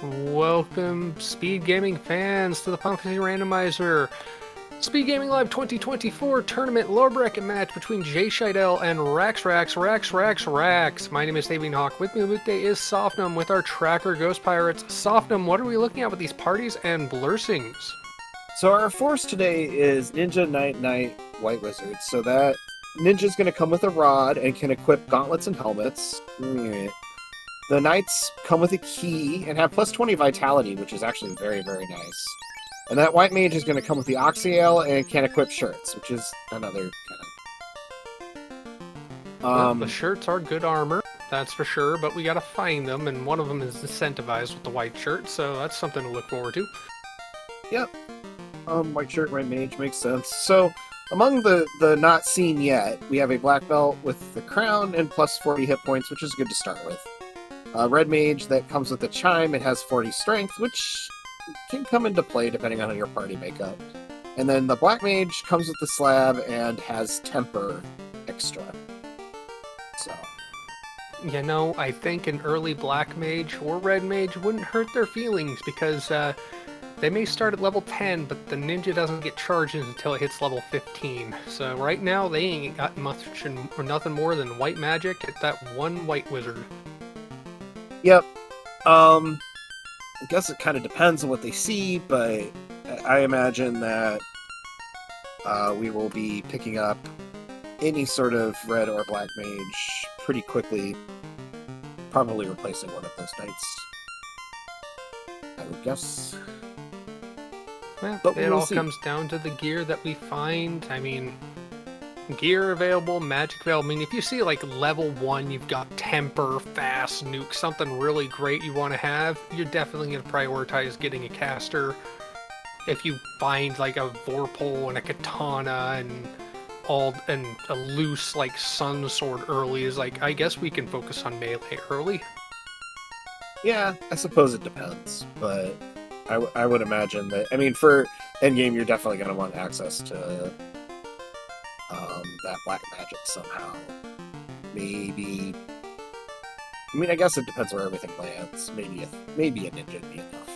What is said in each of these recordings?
Welcome, Speed Gaming fans, to the Final Fantasy Randomizer Speed Gaming Live 2024 tournament lower bracket match between JShydell and raxraxraxraxrax. My name is Davian Hawk. With me weekday is Sofnum with our tracker Ghost Pirates. Sofnum, what are we looking at with these parties and blursings? So our force today is Ninja Knight White Wizard. So that Ninja's going to come with a rod and can equip gauntlets and helmets. The Knights come with a key and have plus 20 vitality, which is actually very, very nice. And that White Mage is going to come with the Oxyale and can equip shirts, which is another kind of... The shirts are good armor, that's for sure, but we gotta find them, and one of them is incentivized with the white shirt, so that's something to look forward to. Yep. White shirt, White Mage, makes sense. So, among the not seen yet, we have a black belt with the crown and plus 40 hit points, which is good to start with. Red Mage that comes with the chime, it has 40 strength, which can come into play depending on your party makeup. And then the Black Mage comes with the slab and has temper extra. So, You know, I think an early Black Mage or Red Mage wouldn't hurt their feelings, because they may start at level 10, but the ninja doesn't get charges until it hits level 15. So right now, they ain't got much or nothing more than white magic at that one white wizard. yep. I guess it kind of depends on what they see, but I imagine that we will be picking up any sort of red or black mage pretty quickly, probably replacing one of those knights, I would guess. Well, But it we'll all see. comes down to the gear that we find. I mean, gear available, magic available. I mean, if you see like level 1, you've got temper, fast, nuke, something really great you want to have, you're definitely going to prioritize getting a caster. If you find like a Vorpal and a katana and a loose like sun sword early, is like, I guess we can focus on melee early. Yeah, I suppose it depends, but I would imagine that, I mean, for endgame, you're definitely going to want access to that black magic somehow. Maybe... I mean, I guess it depends where everything lands. Maybe a ninja would be enough.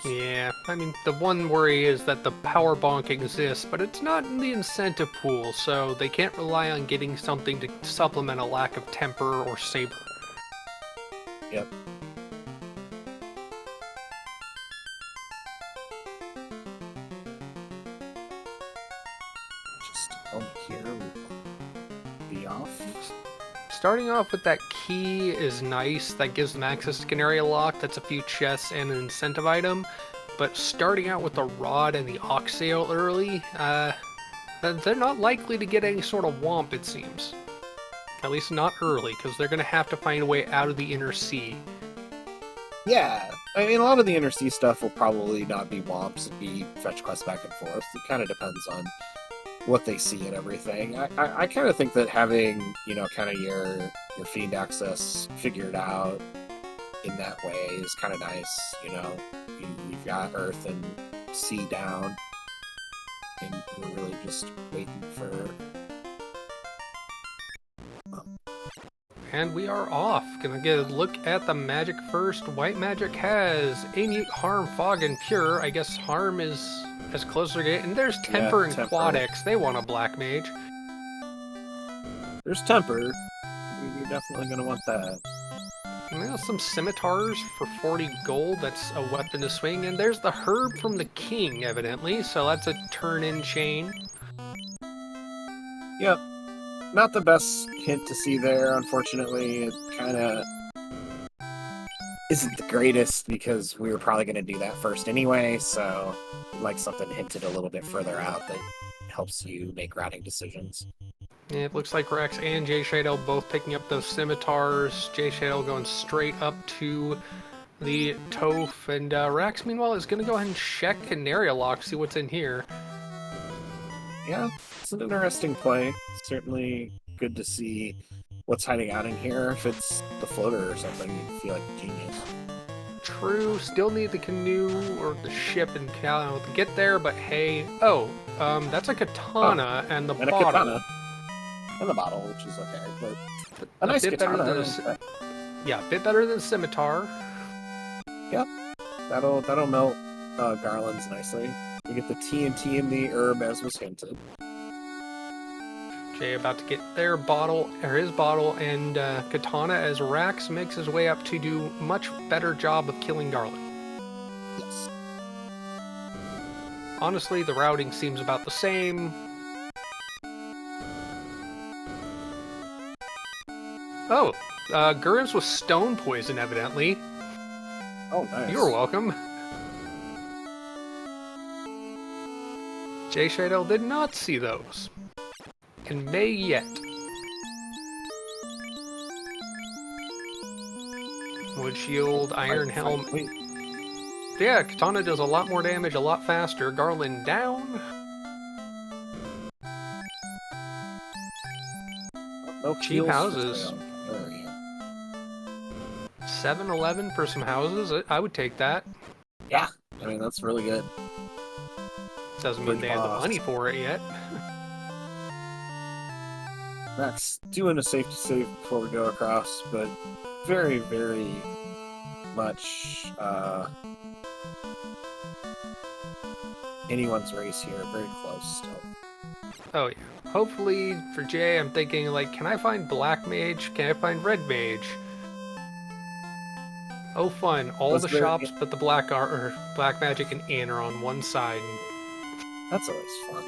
Yeah, I mean, the one worry is that the power bonk exists, but it's not in the incentive pool, so they can't rely on getting something to supplement a lack of temper or saber. Yep. Just on here, we'll be off. Starting off with that key is nice. That gives them access to Canary Lock. That's a few chests and an incentive item. But starting out with the rod and the Oxyale early, they're not likely to get any sort of womp, it seems. At least not early, because they're going to have to find a way out of the inner sea. Yeah, I mean, a lot of the inner sea stuff will probably not be womps, it'll be fetch quests back and forth. It kind of depends on what they see and everything. I kind of think that having, you know, kind of your fiend access figured out in that way is kind of nice, you know. You've got Earth and Sea down, and we're really just waiting for... And we are off. Gonna get a look at the magic first. White magic has Amute, Harm, Fog, and Pure. I guess Harm is as close as they're getting. And there's Temper and Temper. Quad X. They want a black mage. There's Temper. You're definitely going to want that. And there's some scimitars for 40 gold. That's a weapon to swing. And there's the herb from the king, evidently. So that's a turn-in chain. Yep. Not the best hint to see there, unfortunately. It kind of isn't the greatest because we were probably going to do that first anyway, so like something hinted a little bit further out that helps you make routing decisions. Yeah, it looks like Rex and JShydell both picking up those scimitars. JShydell going straight up to the Toph, and Rex, meanwhile, is going to go ahead and check Canary Lock, see what's in here. Yeah, it's an interesting play. Certainly good to see what's hiding out in here. If it's the floater or something, you feel like a genius. True, still need the canoe or the ship and to get there, but hey, that's a katana and the bottle. A katana. And the bottle, which is okay, but a nice bit better katana. than yeah, a bit better than scimitar. Yep, that'll melt garlands nicely. You get the TNT in the herb as was hinted. Jay about to get their bottle, or his bottle, and Katana as Rax makes his way up to do much better job of killing Garland. Yes. Honestly, the routing seems about the same. Oh, Gurms was stone poison, evidently. Oh, nice. You're welcome. JShydell did not see those. And may yet. Wood shield, iron helm. Wait. Yeah, Katana does a lot more damage, a lot faster. Garland down. No Cheap heals for houses. sale. There we go. 7-11 for some houses. I would take that. Yeah, I mean that's really good. Doesn't mean they have the money for it yet. Max doing a safety save before we go across, but very, very much anyone's race here. Very close still. Oh yeah. Hopefully for Jay, I'm thinking like, can I find black mage? Can I find red mage? Oh fun! All the shops but the black magic and Ann are on one side. That's always fun.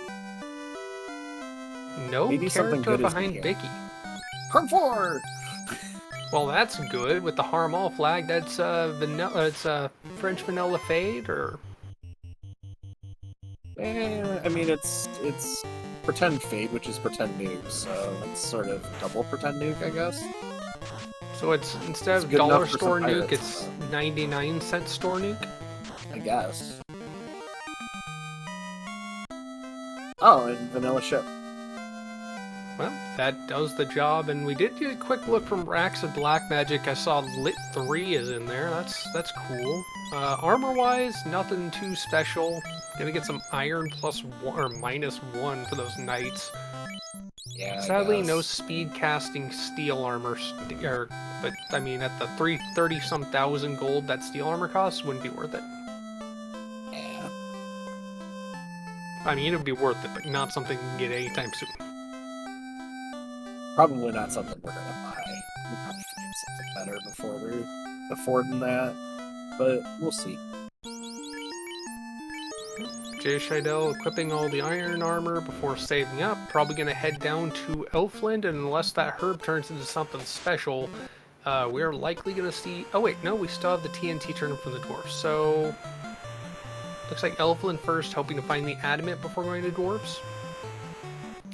No Maybe character behind Vicky. Harm 4! Well, that's good with the Harm All flag. That's vanilla. It's French vanilla fade, or I mean it's pretend fade, which is pretend nuke, so it's sort of double pretend nuke, I guess. So it's instead of dollar store nuke, it's 99-cent store nuke. I guess. Oh, and vanilla ship. Well, that does the job, and we did get a quick look from Rax at Black Magic. I saw Lit 3 is in there. That's cool. Armor-wise, nothing too special. Gonna get some iron +1 or -1 for those knights. Yeah. Sadly, no speed casting steel armor, but I mean, at the 330-some thousand gold that steel armor costs, wouldn't be worth it. Yeah. I mean, it would be worth it, but not something you can get anytime soon. Probably not something we're gonna buy. We'll probably find something better before we're affording that, but we'll see. JShydell equipping all the iron armor before saving up. Probably going to head down to Elfland, and unless that herb turns into something special, we're likely going to see... Oh wait, no, we still have the TNT turning from the dwarfs. So, looks like Elfland first, hoping to find the adamant before going to dwarfs.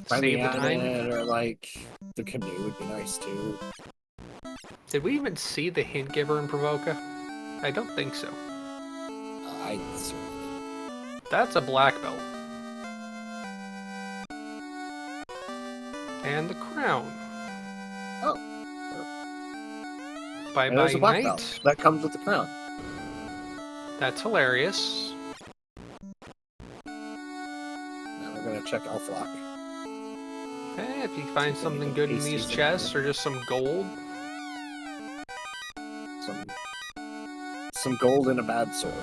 Finding the adamant or like the canoe would be nice too. Did we even see the hint giver in Provoca? I don't think so. I certainly. That's a black belt. And the crown. Oh. Bye-bye night. Belt. That comes with the crown. That's hilarious. Now we're gonna check Elflock. Hey, if you find something good in these chests, or just some gold. Some gold and a bad sword.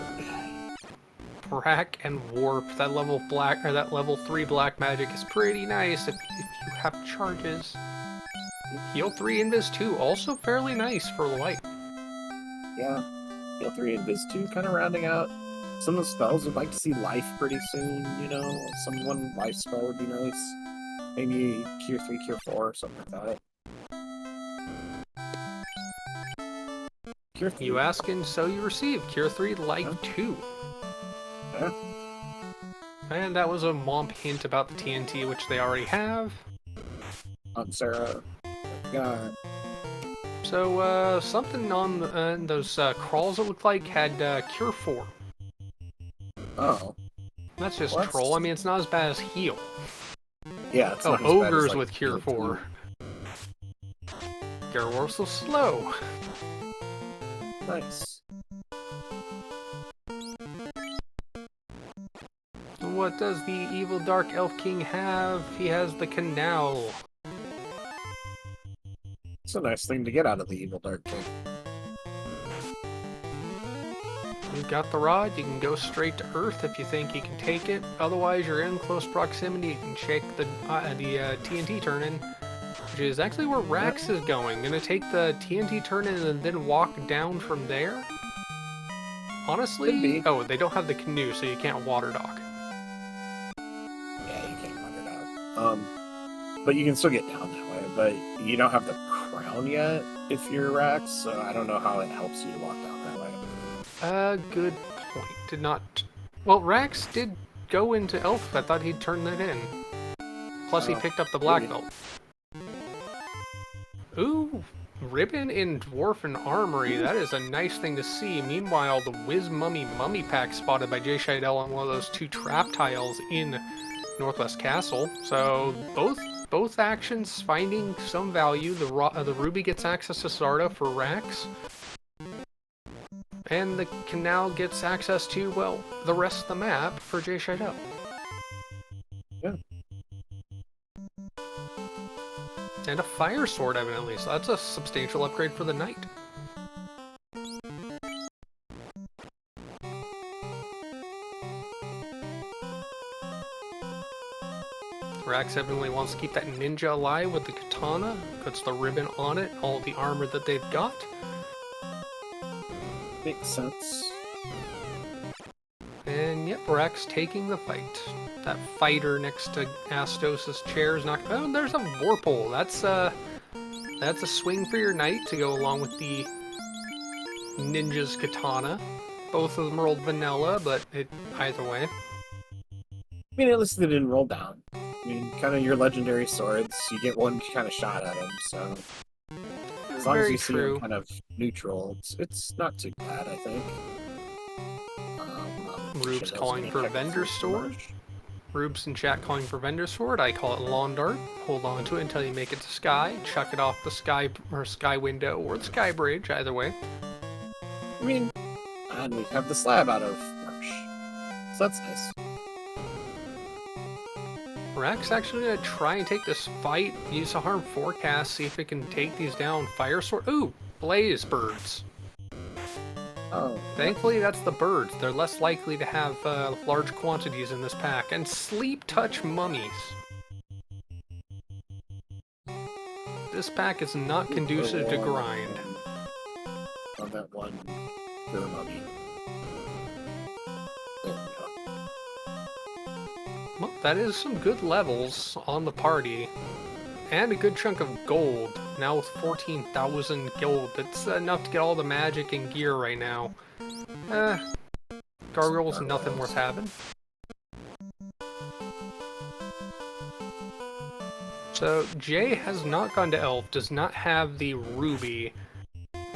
Brack and Warp. That level black or that level 3 black magic is pretty nice if you have charges. Heal 3 Invis 2, also fairly nice for light. Yeah. Heal 3 Invis 2 kind of rounding out. Some of the spells would like to see life pretty soon, you know. One life spell would be nice. Maybe Cure 3, Cure 4, or something like that. Cure 3. You ask and so you receive. Cure 3, Life 2. Yeah. And that was a Momp hint about the TNT, which they already have. On Sarah. God. So, something on those crawls that looked like had Cure 4. Oh. That's just troll. I mean, it's not as bad as Heal. Yeah, it's not as Ogres bad as, with Cure 4. Garwor's so slow. Nice. What does the evil Dark Elf King have? He has the canal. It's a nice thing to get out of the evil Dark King. You've got the rod, you can go straight to Earth if you think you can take it. Otherwise, you're in close proximity, you can shake the TNT turn-in, which is actually where Rax is going. Gonna take the TNT turn-in and then walk down from there? Honestly? Oh, they don't have the canoe, so you can't water dock. Yeah, you can't water dock. But you can still get down that way, but you don't have the crown yet if you're Rax, so I don't know how it helps you walk down that way. Good point. Did not... Well, Rax did go into Elf. I thought he'd turn that in. Plus, he picked up the black belt. Ooh, ribbon in Dwarfen Armory. That is a nice thing to see. Meanwhile, the Wiz Mummy Mummy Pack spotted by JShydell on one of those 2 trap tiles in Northwest Castle. So, both actions finding some value. The Ruby gets access to Sarda for Rax. And the canal gets access to, well, the rest of the map for JShydell. Yeah. And a fire sword, evidently, so that's a substantial upgrade for the knight. Rax evidently wants to keep that ninja alive with the katana, puts the ribbon on it, all the armor that they've got. Makes sense. And yep, Rax taking the fight. That fighter next to Astos' chair is not... Oh, there's a Vorpal. That's a swing for your knight to go along with the ninja's katana. Both of them rolled vanilla, but either way. I mean, at least they didn't roll down. I mean, kind of your legendary swords, you get one kind of shot at them, so... As long as you see them kind of neutral, it's not too bad, I think. Rube's calling for vendor sword. Rube's in chat calling for vendor sword. I call it lawn dart. Hold on to it until you make it to sky. Chuck it off the sky or sky window or the sky bridge, either way. I mean, and we have the slab out of Marsh, so that's nice. Rax actually gonna try and take this fight, use a harm forecast, see if it can take these down. Fire sword. Ooh, blaze birds. Oh. Thankfully, that's the birds. They're less likely to have large quantities in this pack. And sleep touch mummies. This pack is not conducive to grind. On that one, the mummy. There we go. Well, that is some good levels on the party. And a good chunk of gold. Now with 14,000 gold. That's enough to get all the magic and gear right now. Gargoyles, nothing worth having. So, Jay has not gone to Elf, does not have the Ruby.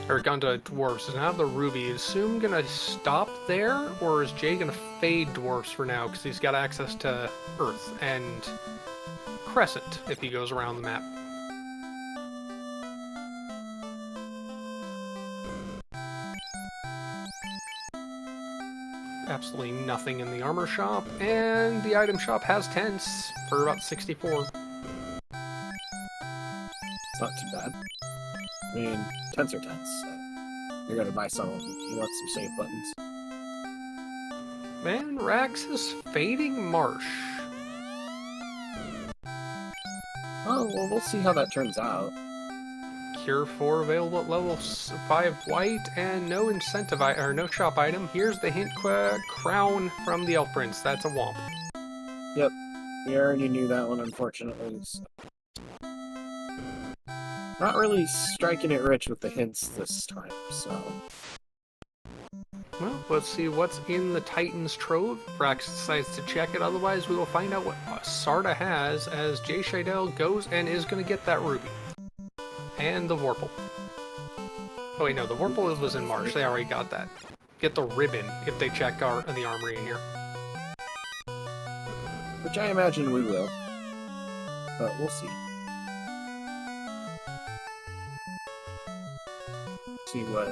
Or gone to Dwarves, does not have the Ruby. Is Zoom gonna stop there? Or is Jay gonna fade Dwarves for now? Because he's got access to Earth and Crescent if he goes around the map. Absolutely nothing in the armor shop, and the item shop has tents for about 64. It's not too bad. I mean, tents are tents, so you're gonna buy some of them. You want some save buttons. Man, Rax is fading Marsh. Oh, well, we'll see how that turns out. Cure 4 available at level 5 white, and no incentive or no shop item. Here's the hint crown from the Elf Prince. That's a womp. Yep, we already knew that one, unfortunately. So. Not really striking it rich with the hints this time, so... Well, let's see what's in the Titan's Trove. If Rax decides to check it, otherwise we will find out what Sarda has as JShydell goes and is going to get that Ruby. And the Vorpal. Oh wait, no, the Vorpal was in Marsh. They already got that. Get the ribbon if they check the armory in here. Which I imagine we will. But we'll see. See what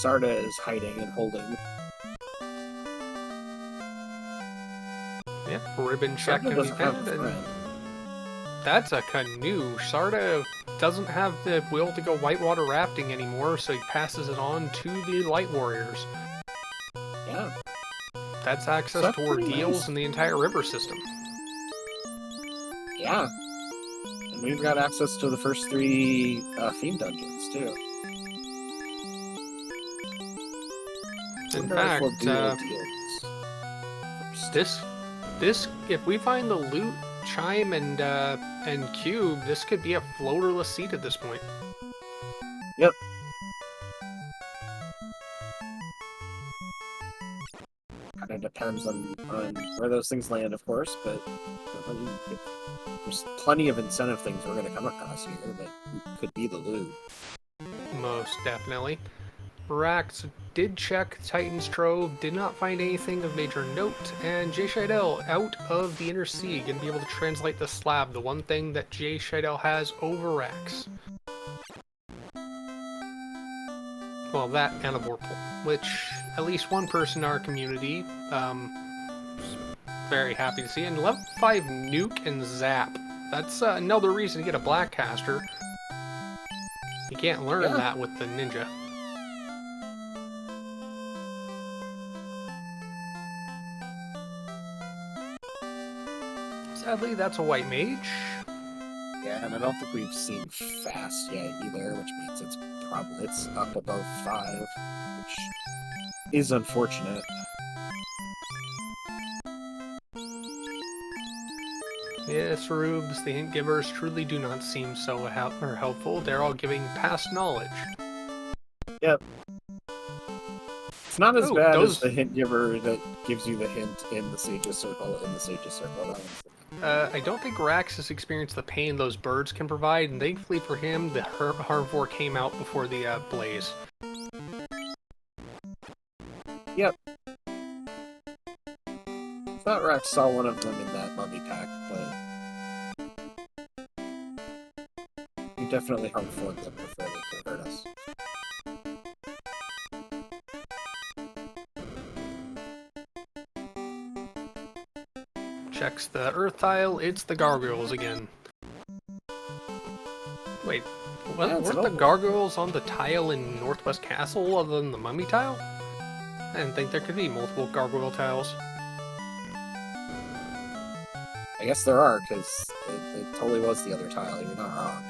Sarda is hiding and holding. Yep, ribbon check can be found. That's a canoe. Sarda doesn't have the will to go whitewater rafting anymore, so he passes it on to the Light Warriors. That's access to ordeals in the entire river system. Yeah. And we've got access to the first 3 Fiend dungeons, too. In fact, this, if we find the loot, chime, and cube, this could be a floaterless seat at this point. Yep. Kind of depends on where those things land, of course, but there's plenty of incentive things we're going to come across here that could be the loot. Most definitely. Rax did check Titan's Trove, did not find anything of major note, and JShydell, out of the Inner Sea, going to be able to translate the slab, the one thing that JShydell has over Rax. Well, that and a Vorpal, which at least one person in our community is very happy to see. And level 5 Nuke and Zap. That's another reason to get a Blackcaster. You can't learn that with the Ninja. Sadly, that's a White Mage. Yeah, and I don't think we've seen Fast yet either, which means it's up above 5, which is unfortunate. Yes, Rubes, the hint givers truly do not seem so helpful. They're all giving past knowledge. Yep. It's not as bad as the hint giver that gives you the hint in the Sage's Circle, I don't think Rax has experienced the pain those birds can provide, and thankfully for him, the Herbivore came out before the blaze. Yep. I thought Rax saw one of them in that mummy pack, but we definitely harmed them before they could hurt us. Checks the earth tile, it's the gargoyles again. Wait, weren't the gargoyles on the tile in Northwest Castle other than the mummy tile? I didn't think there could be multiple gargoyle tiles. I guess there are, because it totally was the other tile, you're not wrong.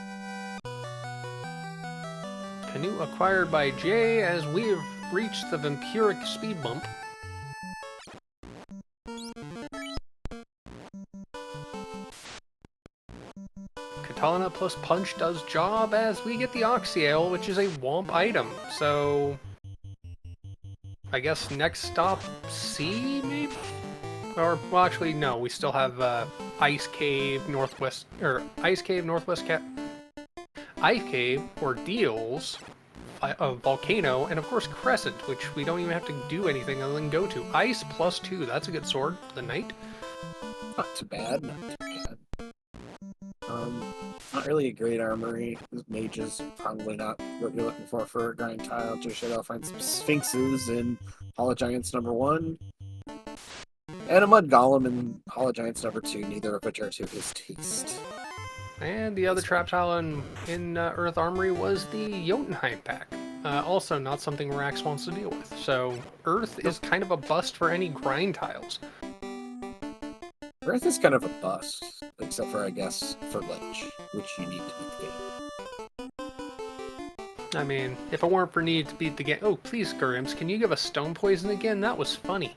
Canoe acquired by Jay as we have reached the vampiric speed bump. Katana plus punch does job as we get the Oxyale, which is a Womp item. So I guess next stop C, maybe? Or, well, actually, no, we still have Ice Cave, Northwest Ice Cave, Ordeals, Volcano, and of course Crescent, which we don't even have to do anything other than go to. Ice plus 2, that's a good sword for the knight. Not too bad, not too bad. Not really a great armory. Mages probably not what you're looking for a grind tile. JShydell find some Sphinxes in Hollow Giants number 1. And a Mud Golem in Hollow Giants number 2, neither of which are to his taste. And the other trap tile in Earth Armory was the Jotunheim pack. Also not something Rax wants to deal with. So Earth is kind of a bust for any grind tiles. Earth is kind of a bust, except for, I guess, for Lich, which you need to beat the game. I mean, if it weren't for need to beat the game... Oh, please, Gurims, can you give us Stone Poison again? That was funny.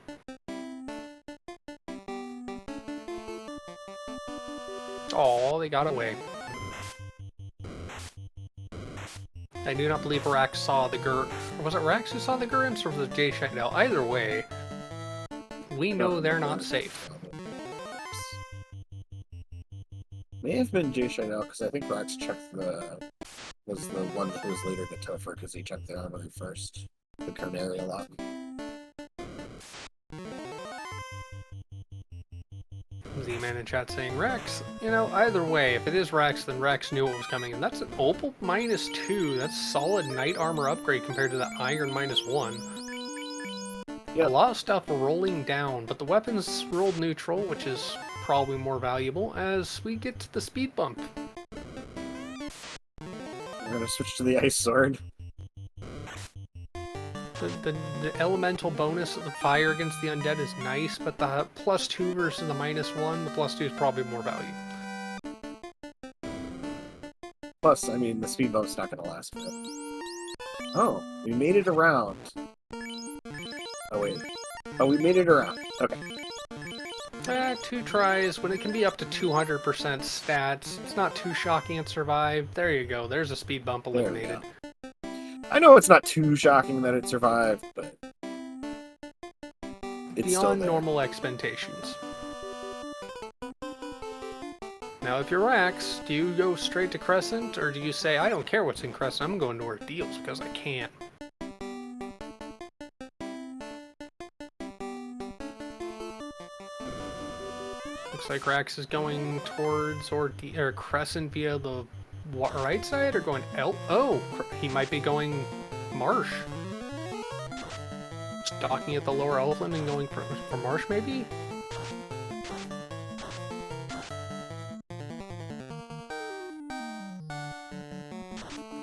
Oh, they got away. I do not believe Rax saw the Was it Rax who saw the Gurims, or was it JShydell? Either way, we know they're not safe. May have been JShydell, because I think Rax checked was the one that was later to Topher, because he checked the armory first. The Carnaria lock. Z-Man in chat saying, Rax, you know, either way, if it is Rax, then Rax knew what was coming, and that's an Opal -2, that's solid knight armor upgrade compared to the Iron -1. Yep. A lot of stuff rolling down, but the weapons rolled neutral, which is probably more valuable as we get to the speed bump. We're gonna switch to the Ice Sword. The elemental bonus of the fire against the undead is nice, but the +2 versus the -1, the +2 is probably more value. Plus, I mean, the speed bump's not going to last forever. Oh, we made it around. Oh, wait. Oh, we made it around. Okay. 2 tries, when it can be up to 200% stats, it's not too shocking it survived. There you go, there's a speed bump eliminated. I know it's not too shocking that it survived, but it's beyond normal expectations. Now, if you're Rax, do you go straight to Crescent, or do you say, I don't care what's in Crescent, I'm going to Ordeals because I can? Looks like Rax is going towards Crescent via the right side, or going oh, he might be going Marsh. Stalking at the lower Elephant and going for Marsh, maybe?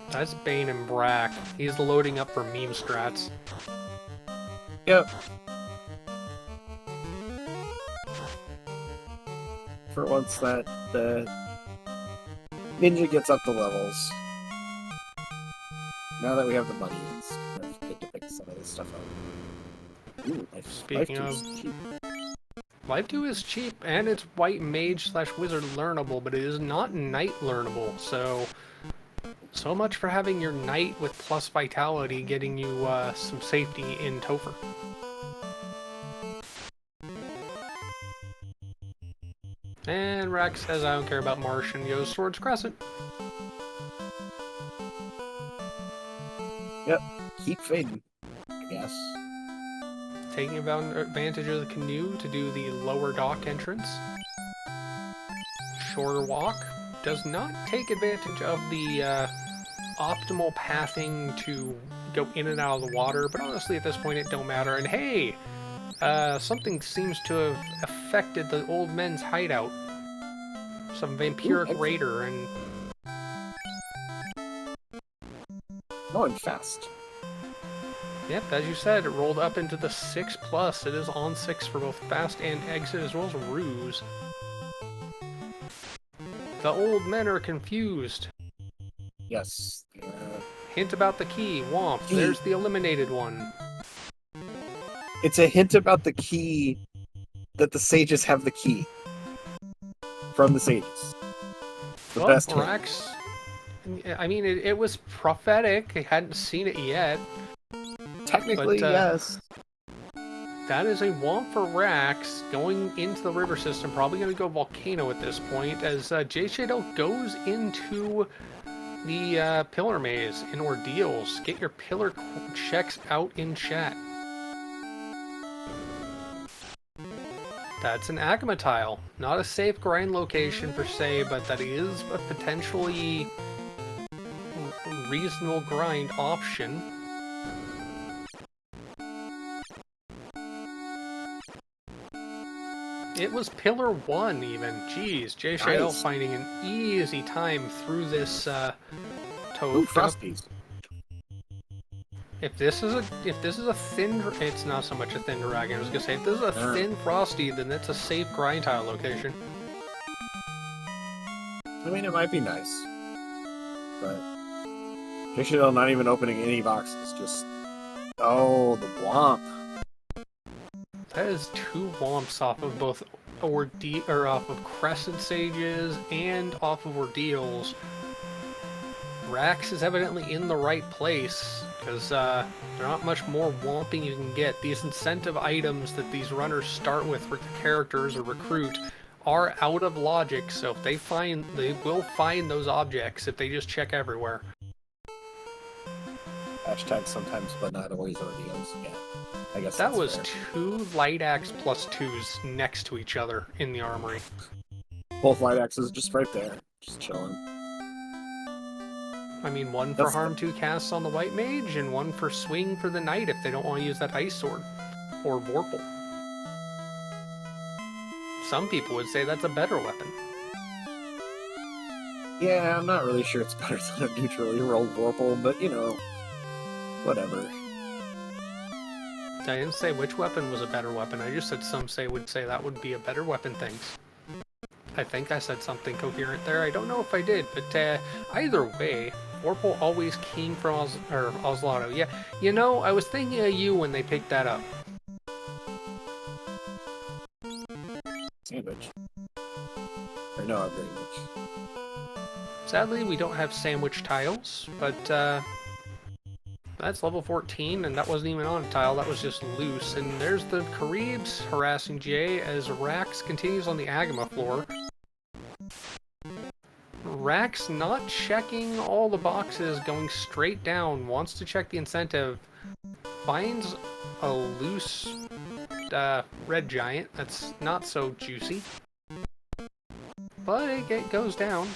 That's Bane and Brack. He's loading up for meme strats. Yep. For once that the ninja gets up the levels. Now that we have the money, it's kind of good to pick some of this stuff up. Ooh, Speaking of, Life 2 is cheap, and it's White Mage / Wizard learnable, but it is not Knight learnable, so much for having your Knight with plus Vitality getting you some safety in Topher. And Rax says, I don't care about Marsh, and goes towards Crescent. Yep, keep fading, I guess. Taking advantage of the canoe to do the lower dock entrance. Shorter walk. Does not take advantage of the optimal pathing to go in and out of the water, but honestly at this point it don't matter. And hey, something seems to have affected the old men's hideout. Some vampiric raider and... Going fast. Yep, as you said, it rolled up into the 6+. It is on 6 for both fast and exit, as well as ruse. The old men are confused. Yes. Hint about the key. Womp. Key. There's the eliminated one. It's a hint about the key, that the sages have the key. From the sages. The best hint. Rax, I mean, it was prophetic. I hadn't seen it yet. Technically, but, yes. That is a Womp for Rax going into the river system. Probably going to go Volcano at this point, as JShydell goes into the Pillar Maze in Ordeals. Get your pillar checks out in chat. That's an Agama tile. Not a safe grind location per se, but that is a potentially reasonable grind option. It was Pillar 1 even. Jeez, JShydell finding an easy time through this toad. Frosties. If this is a thin, it's not so much a thin dragon. I was gonna say, if this is a thin frosty, then it's a safe grind tile location. I mean, it might be nice, but JShydell not even opening any boxes. Just the womp. That is 2 womps off of both off of Crescent Sages and off of Ordeals. Rax is evidently in the right place, because there's not much more womping you can get. These incentive items that these runners start with for characters or recruit are out of logic, so if they will find those objects if they just check everywhere. Hashtag sometimes, but not always Ordeals. Yeah, I guess that was fair. 2 light axe +2s next to each other in the armory. Both light axes just right there, just chilling. I mean, one for harm 2 casts on the White Mage, and one for swing for the Knight if they don't want to use that Ice Sword. Or Vorpal. Some people would say that's a better weapon. Yeah, I'm not really sure it's better than a neutrally rolled Vorpal, but you know, whatever. I didn't say which weapon was a better weapon. I just said some would say that would be a better weapon. Thanks. I think I said something coherent there. I don't know if I did, but either way, Orpal always came from Oslaughter. Yeah, you know, I was thinking of you when they picked that up. Sandwich. Or no, not very much. Sadly, we don't have sandwich tiles, but that's level 14, and that wasn't even on a tile, that was just loose. And there's the Caribs harassing Jay as Rax continues on the Agama floor. Rax not checking all the boxes, going straight down, wants to check the incentive, finds a loose red giant that's not so juicy, but it goes down.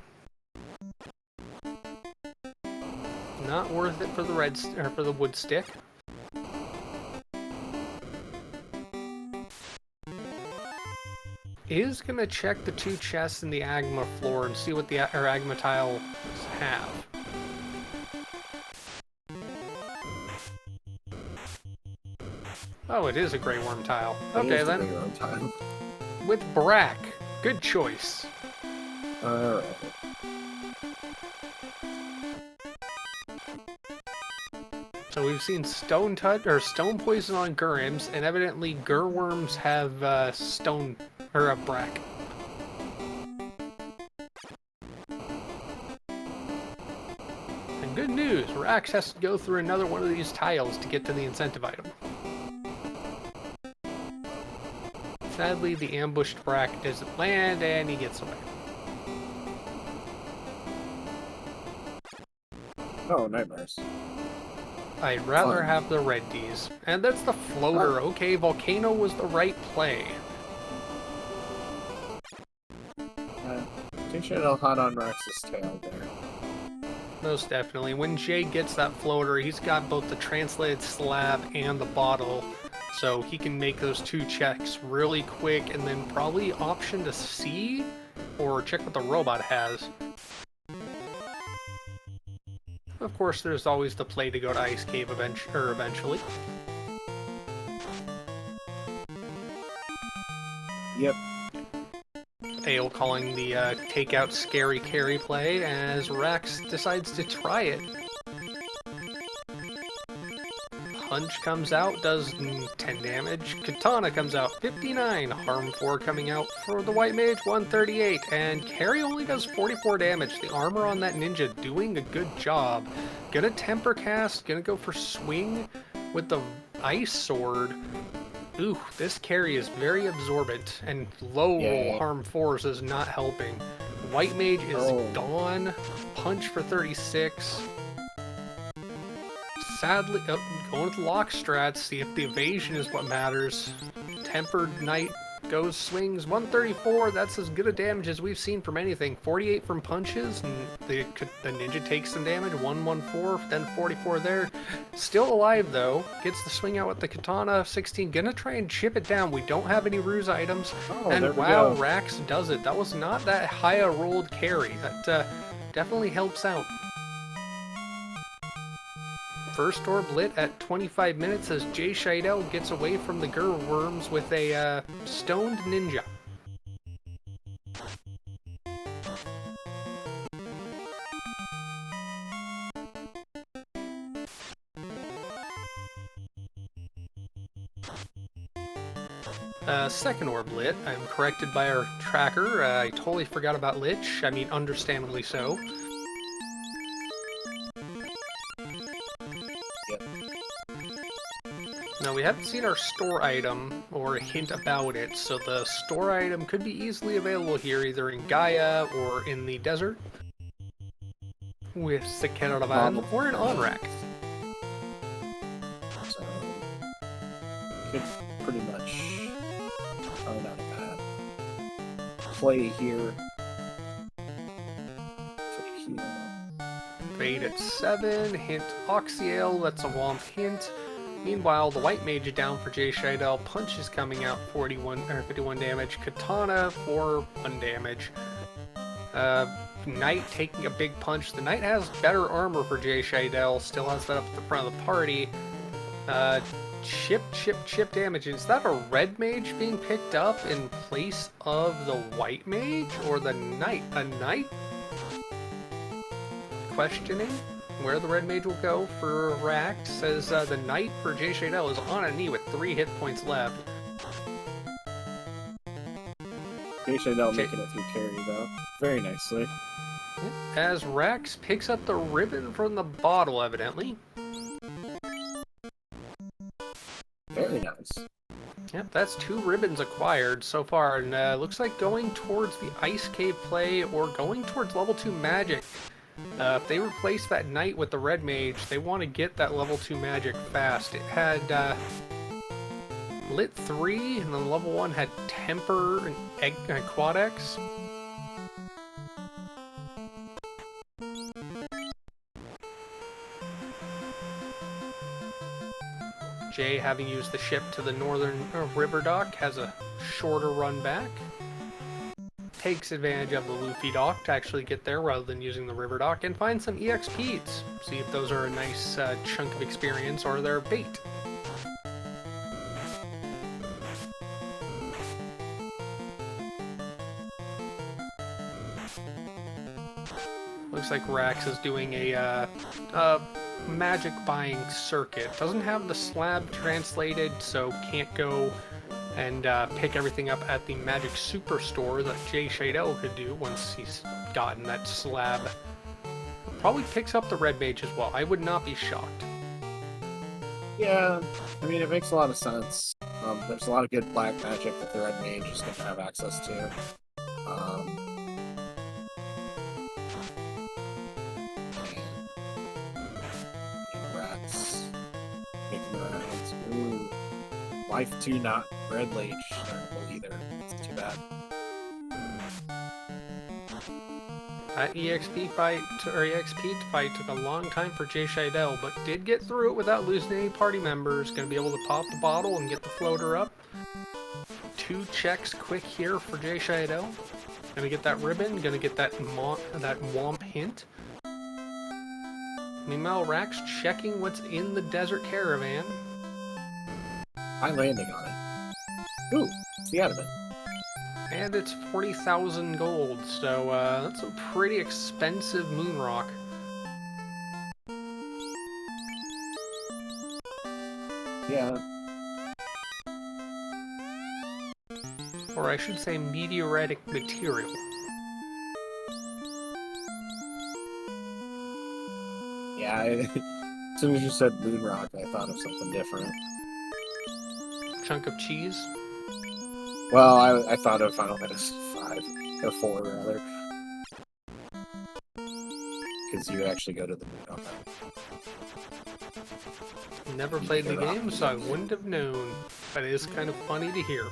Not worth it for the for the wood stick. Is gonna check the 2 chests in the Agma floor and see what the Agma tiles have. Oh, it is a Grey Worm tile. Okay then. Tile. With Brack. Good choice. Alright. So we've seen stone poison on Gurims, and evidently Gurworms have stone or a Brack. And good news, Rax has to go through another one of these tiles to get to the incentive item. Sadly, the ambushed Brack doesn't land, and he gets away. Oh, nightmares. I'd rather have the red Ds. And that's the floater. Okay, Volcano was the right play. JShydell hot on Rax's tail there. Most definitely. When Jay gets that floater, he's got both the translated slab and the bottle, so he can make those 2 checks really quick, and then probably option to see or check what the robot has. Of course, there's always the play to go to Ice Cave eventually. Yep. Ale calling the takeout scary carry play as Rax decides to try it. Punch comes out, does 10 damage. Katana comes out, 59. Harm 4 coming out for the White Mage, 138. And Carry only does 44 damage. The armor on that ninja doing a good job. Gonna temper cast, gonna go for swing with the ice sword. Ooh, this carry is very absorbent, and low roll harm 4s is not helping. White Mage is gone. Punch for 36. Sadly, going with lock strats, see if the evasion is what matters. Tempered Knight goes, swings, 134, that's as good a damage as we've seen from anything. 48 from punches, and the ninja takes some damage, 114, then 44 there. Still alive though, gets the swing out with the katana, 16, gonna try and chip it down. We don't have any ruse items, and wow, Rax does it. That was not that high a rolled carry, that definitely helps out. First orb lit at 25 minutes as JShydell gets away from the Gurworms with a stoned ninja. Second orb lit. I'm corrected by our tracker. I totally forgot about Lich. I mean, understandably so. Now, we haven't seen our store item or a hint about it, so the store item could be easily available here, either in Gaia or in the desert with the caravan or in Onrak. So, could pretty much not a bad play here. Fade at 7, hint Oxyale, that's a Womp hint. Meanwhile, the White Mage is down for JShydell. Punch is coming out, 51 damage. Katana for 1 damage. Knight taking a big punch. The Knight has better armor for JShydell. Still has that up at the front of the party. chip damage. Is that a red mage being picked up in place of the white mage or the knight? A knight? Questioning where the red mage will go for Rax. Says the knight for JShydell is on a knee with 3 hit points left. JShydell making it through carry though, very nicely. As Rax picks up the ribbon from the bottle, evidently. Very nice. Yep, that's 2 ribbons acquired so far, and looks like going towards the Ice Cave play or going towards level 2 magic. If they replace that knight with the red mage, they want to get that level 2 magic fast. It had Lit 3, and then level 1 had Temper and Quad X. Jay, having used the ship to the northern river dock, has a shorter run back. Takes advantage of the Luffy dock to actually get there rather than using the river dock, and find some EXPs. See if those are a nice chunk of experience or they're bait. Looks like Rax is doing a magic buying circuit. Doesn't have the slab translated, so can't go and pick everything up at the magic superstore that JShydell could do once he's gotten that slab. Probably picks up the red mage as well. I would not be shocked. Yeah, I mean, it makes a lot of sense. There's a lot of good black magic that the red mage is going to have access to. Rats making the rounds. Ooh. Life 2 not red mage either. It's too bad. That EXP fight took a long time for JShydell, but did get through it without losing any party members. Gonna be able to pop the bottle and get the floater up. 2 checks quick here for JShydell. Gonna get that ribbon, gonna get that womp hint. Meanwhile, Rax checking what's in the desert caravan. High landing on it. Ooh, it's the adamant. And it's 40,000 gold, so that's a pretty expensive moon rock. Yeah. Or I should say meteoritic material. Yeah, as soon as you said moon rock, I thought of something different. Chunk of cheese? Well, I thought of Final Fantasy 5, or 4 rather. Because you actually go to the moon on that. Never played the game, so I wouldn't have known. But it is kind of funny to hear.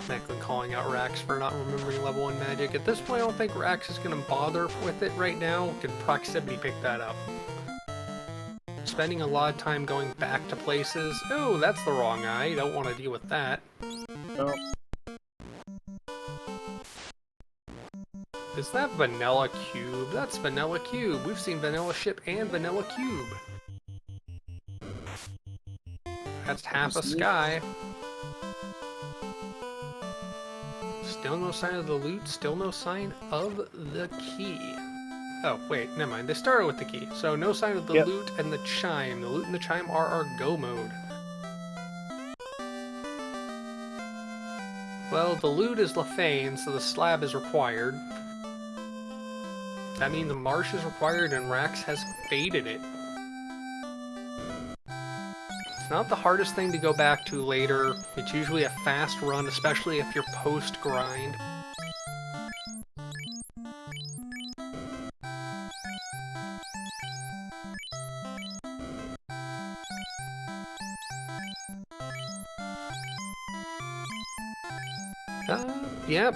Macklin calling out Rax for not remembering level 1 magic. At this point, I don't think Rax is going to bother with it right now. Can proximity pick that up? Spending a lot of time going back to places. Oh, that's the wrong eye. Don't want to deal with that. No. Is that Vanilla Cube? That's Vanilla Cube. We've seen Vanilla Ship and Vanilla Cube. That's half a sky. Still no sign of the loot. Still no sign of the key. Oh, wait, never mind. They started with the key. So no sign of the loot and the chime. The loot and the chime are our go mode. Well, the loot is Lefane, so the slab is required. That means the marsh is required and Rax has faded it. It's not the hardest thing to go back to later. It's usually a fast run, especially if you're post-grind. Yep,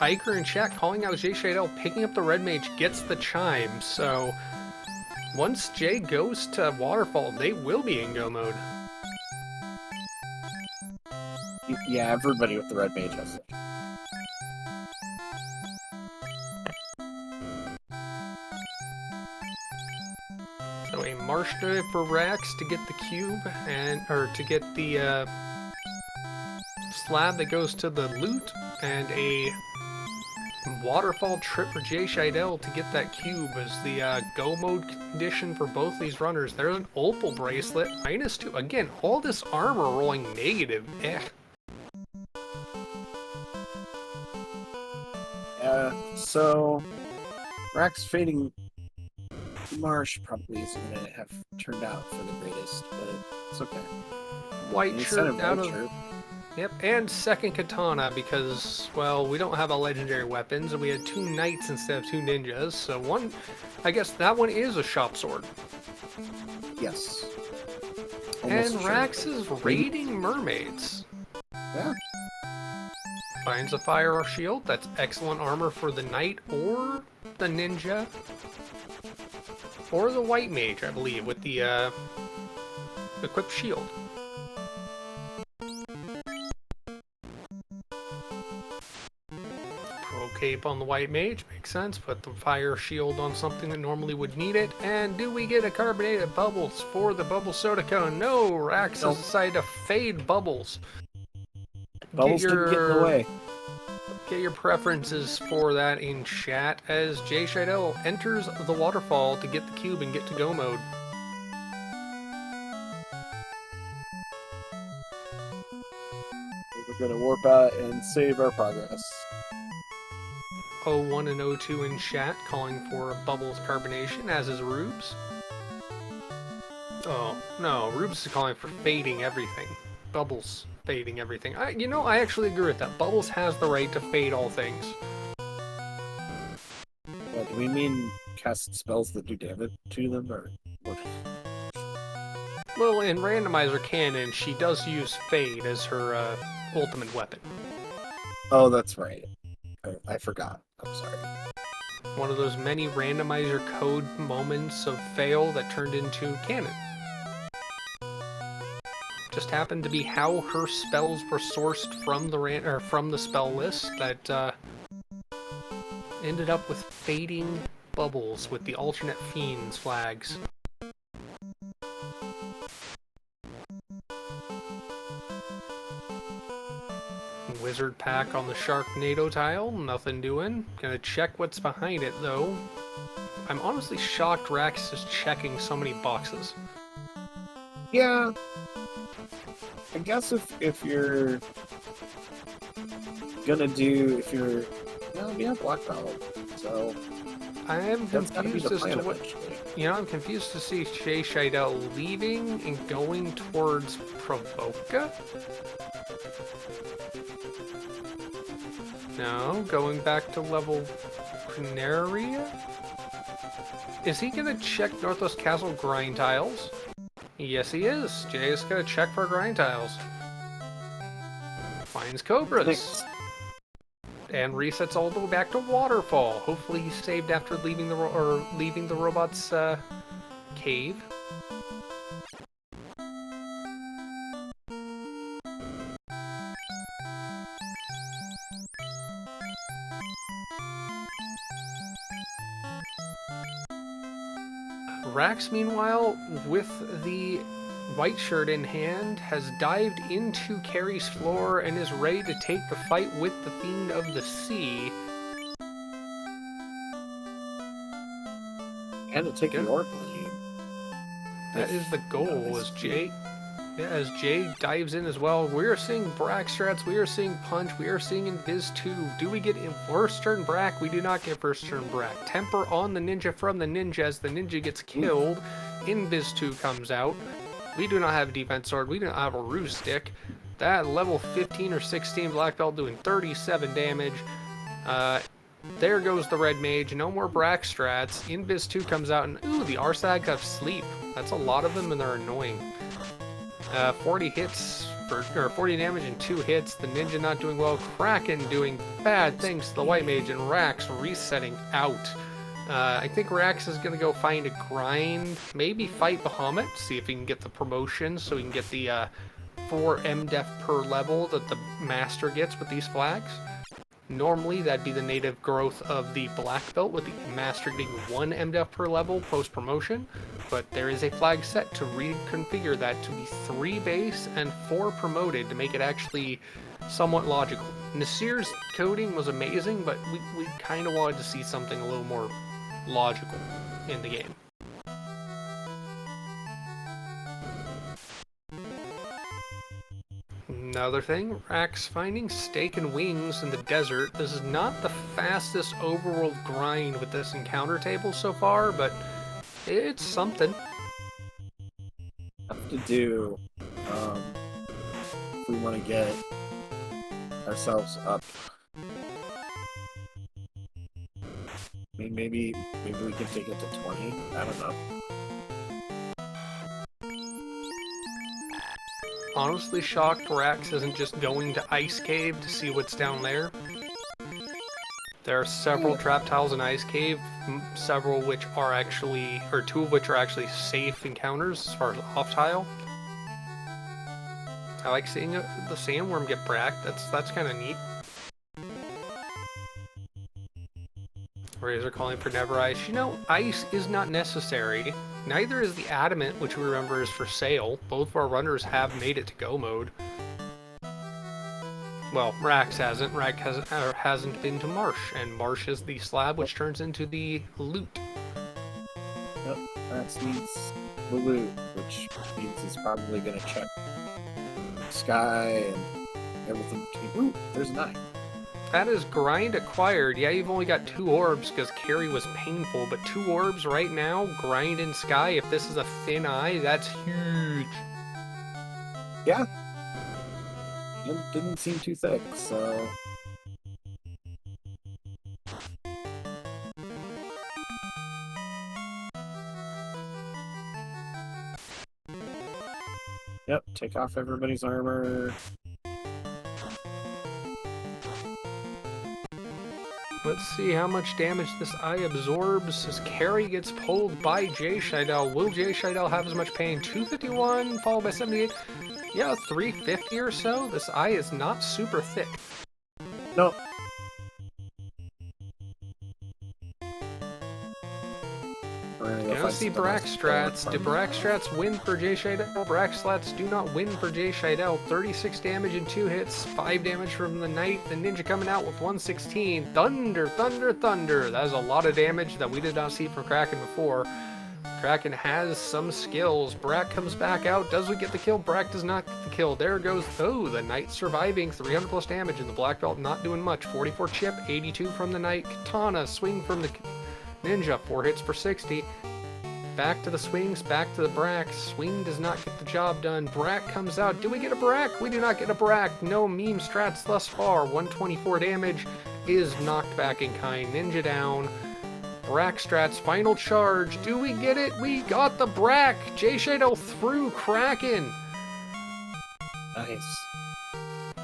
Iker and chat calling out JShydell, picking up the red mage gets the chime, so once Jay goes to Waterfall, they will be in go mode. Yeah, everybody with the red mage has it. So a marsh dive for Rax to get the cube, or to get the slab that goes to the loot, and a waterfall trip for JShydell to get that cube as the go mode condition for both these runners. There's an opal bracelet, -2. Again, all this armor rolling negative. So Rax fading Marsh probably isn't going to have turned out for the greatest, but it's okay. White shirt out of... Yep, and second katana because, well, we don't have a legendary weapons, and we had 2 knights instead of 2 ninjas, so one... I guess that one is a shop sword. Yes. And Rax is raiding mermaids. Yeah. Finds a fire shield. That's excellent armor for the knight or the ninja. Or the white mage, I believe, with the equipped shield. Pro cape on the white mage, makes sense. Put the fire shield on something that normally would need it. And do we get a carbonated bubbles for the bubble soda cone? No, Rax has decided to fade bubbles. Bubbles didn't get in the way. Get your preferences for that in chat as JShydell enters the waterfall to get the cube and get to go mode. We're gonna warp out and save our progress. 01 and 02 in chat calling for bubbles carbonation, as is Rubes. Oh, no, Rubes is calling for fading everything. Bubbles fading everything. I actually agree with that. Bubbles has the right to fade all things. What, do we mean cast spells that do damage to them, or what? Well, in Randomizer canon, she does use fade as her ultimate weapon. Oh, that's right. I forgot. I'm sorry. One of those many Randomizer code moments of fail that turned into canon. Just happened to be how her spells were sourced from the spell list that ended up with fading bubbles with the alternate fiends flags. Wizard pack on the Sharknado tile, nothing doing. Gonna check what's behind it though. I'm honestly shocked Rax is checking so many boxes. Yeah. I guess if you're gonna do, black belt, so I am confused as to what, eventually. I'm confused to see JShydell leaving and going towards Provoca? No, going back to level Canaria? Is he gonna check Northwest Castle grind tiles? Yes, he is. Jay is gonna check for grind tiles. Finds cobras. And resets all the way back to Waterfall. Hopefully he saved after leaving the robot's cave. Rax, meanwhile, with the white shirt in hand, has dived into Carrie's floor and is ready to take the fight with the Fiend of the Sea. And to take an orc lane. That is the goal, as Jay dives in as well. We are seeing Brack strats, we are seeing Punch, we are seeing Invis 2. Do we get first turn Brack? We do not get first turn Brack. Temper on the ninja from the ninja as the ninja gets killed. Invis 2 comes out. We do not have a defense sword, we do not have a ruse stick. That level 15 or 16 black belt doing 37 damage. There goes the red mage, no more Brack strats. Invis 2 comes out and ooh, the Arsag have sleep. That's a lot of them and they're annoying. 40 hits, or 40 damage in 2 hits, the ninja not doing well, Kraken doing bad things to the white mage, and Rax resetting out. I think Rax is going to go find a grind, maybe fight Bahamut, see if he can get the promotion so he can get the 4 MDef per level that the master gets with these flags. Normally, that'd be the native growth of the black belt, with the master getting 1 MDF per level post-promotion, but there is a flag set to reconfigure that to be 3 base and 4 promoted to make it actually somewhat logical. Nasir's coding was amazing, but we kind of wanted to see something a little more logical in the game. Another thing, Rax finding steak and wings in the desert. This is not the fastest overworld grind with this encounter table so far, but it's something. Have to do if we want to get ourselves up. I mean, maybe we can take it to 20. I don't know. Honestly shocked Rax isn't just going to Ice Cave to see what's down there. There are several trap tiles in Ice Cave, several which are actually, or 2 of which are actually safe encounters as far as off tile. I like seeing the sandworm get bracked. That's kind of neat. Razor calling for never ice. You know, ice is not necessary. Neither is the adamant, which we remember is for sale. Both of our runners have made it to go mode. Well, Rax hasn't. Rax hasn't been to Marsh, and Marsh is the slab which turns into the loot. Yep, Rax needs the loot, which means he's probably going to check sky and everything. Ooh, there's 9. That is grind acquired. Yeah, you've only got 2 orbs because carry was painful, but 2 orbs right now, grind in sky. If this is a thin eye, that's huge. Yeah. It didn't seem too thick, so... Yep, take off everybody's armor. Let's see how much damage this eye absorbs as carry gets pulled by JShydell. Will JShydell have as much pain? 251 followed by 78. Yeah, 350 or so. This eye is not super thick. No. Gonna see Braxstrats. Do Braxstrats win for JShydell? Braxstrats do not win for JShydell. 36 damage in 2 hits, 5 damage from the Knight. The Ninja coming out with 116. Thunder, thunder, thunder. That is a lot of damage that we did not see from Kraken before. Kraken has some skills. Brack comes back out. Does we get the kill? Brack does not get the kill. There goes, oh, the Knight surviving. 300 plus damage, and the Black Belt not doing much. 44 chip, 82 from the Knight. Katana, swing from the Ninja, 4 hits for 60. Back to the swings, back to the Brack. Swing does not get the job done. Brack comes out. Do we get a Brack? We do not get a Brack. No meme strats thus far. 124 damage is knocked back in kind. Ninja down. Brack strats, final charge. Do we get it? We got the Brack. JShydell through Kraken. Nice.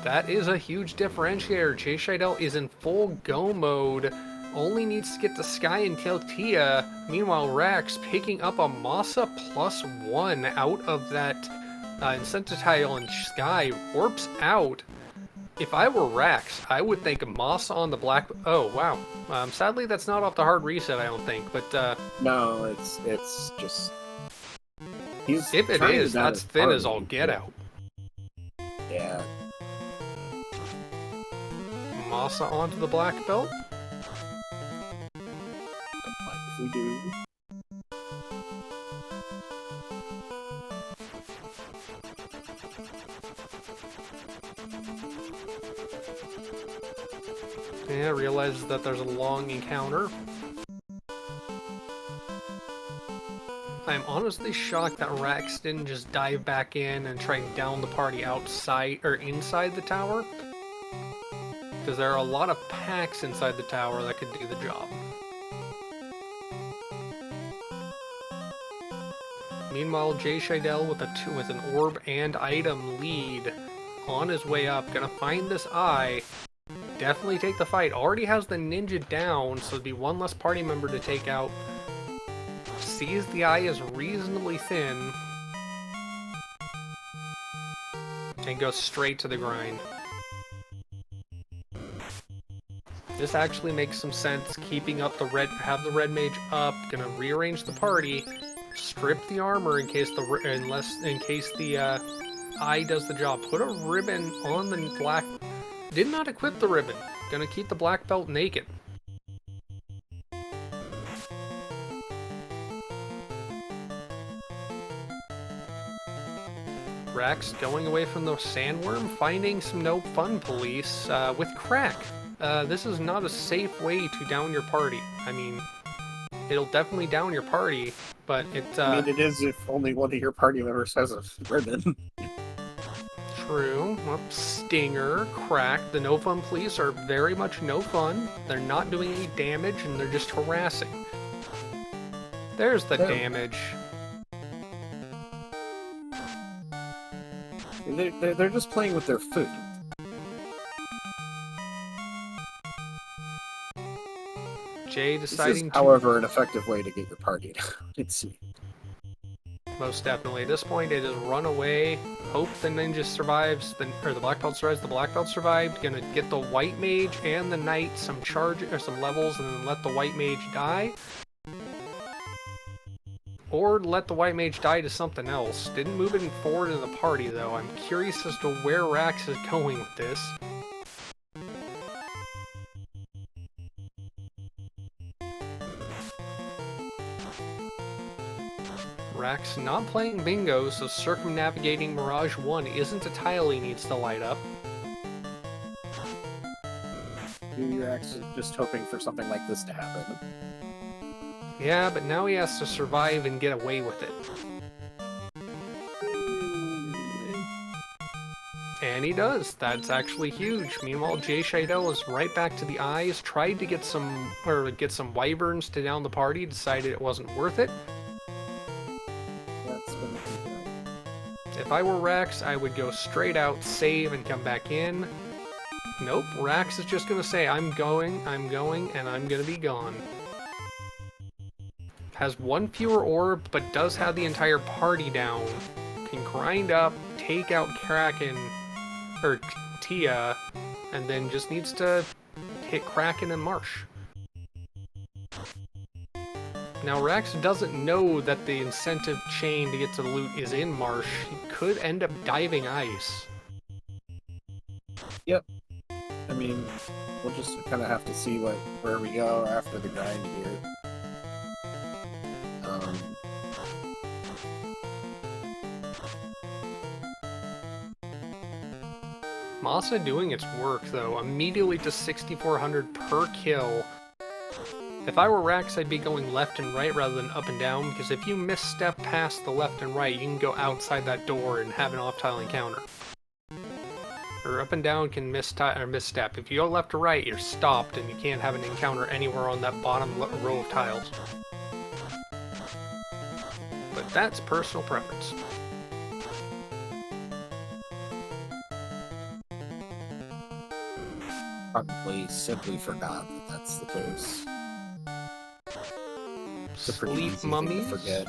That is a huge differentiator. JShydell is in full go mode. Only needs to get to Sky and kill Tia. Meanwhile, Rax picking up a Masa +1 out of that incentive tile, and Sky warps out. If I were Rax, I would think Masa on the black... Oh, wow. Sadly, that's not off the hard reset, I don't think, but... No, it's just... He's if it is, that's thin as all get out. Yeah. Masa onto the black belt. If we do. Yeah, realizes that there's a long encounter. I'm honestly shocked that Rax didn't just dive back in and try and down the party outside or inside the tower. Because there are a lot of packs inside the tower that could do the job. Meanwhile, JShydell with an orb and item lead on his way up, gonna find this eye. Definitely take the fight. Already has the Ninja down, so it'd be one less party member to take out. Sees the eye is reasonably thin. And goes straight to the grind. This actually makes some sense. Keeping up the red, have the red mage up. Gonna rearrange the party. Strip the armor in case the eye does the job. Put a ribbon on the black. Did not equip the ribbon. Gonna keep the black belt naked. Rax going away from the sandworm, finding some no fun police with crack. This is not a safe way to down your party. I mean, it'll definitely down your party, but it... I mean, it is if only one of your party members has a ribbon. True. Well, Stinger, Crack, the no fun police are very much no fun. They're not doing any damage, and they're just harassing. There's the damage. They're just playing with their food. Jay deciding this is, however, an effective way to get your party down. Let's see. Most definitely. At this point, it is run away. Hope the ninja survives, or the black belt survives. The black belt survived. Gonna get the white mage and the knight some charge or some levels, and then let the white mage die. Or let the white mage die to something else. Didn't move it forward in the party, though. I'm curious as to where Rax is going with this. Rax not playing bingo, so circumnavigating Mirage 1 isn't a tile he needs to light up. You're actually just hoping for something like this to happen. Yeah, but now he has to survive and get away with it. And he does. That's actually huge. Meanwhile, JShydell is right back to the eyes, tried to get some wyverns to down the party, decided it wasn't worth it. If I were Rax, I would go straight out, save, and come back in. Nope, Rax is just gonna say, I'm going, and I'm gonna be gone. Has one fewer orb, but does have the entire party down. Can grind up, take out Kraken, or Tia, and then just needs to hit Kraken and Marsh. Now, Rax doesn't know that the incentive chain to get to the loot is in Marsh. He could end up diving ice. Yep. I mean, we'll just kind of have to see where we go after the grind here. Masa doing its work, though, immediately to 6,400 per kill. If I were Rax, I'd be going left and right rather than up and down, because if you misstep past the left and right, you can go outside that door and have an off-tile encounter. Or up and down can misstep. If you go left or right, you're stopped, and you can't have an encounter anywhere on that bottom row of tiles. But that's personal preference. Probably simply forgot that that's the case. It's a pretty Sleep easy mummies? thing to forget.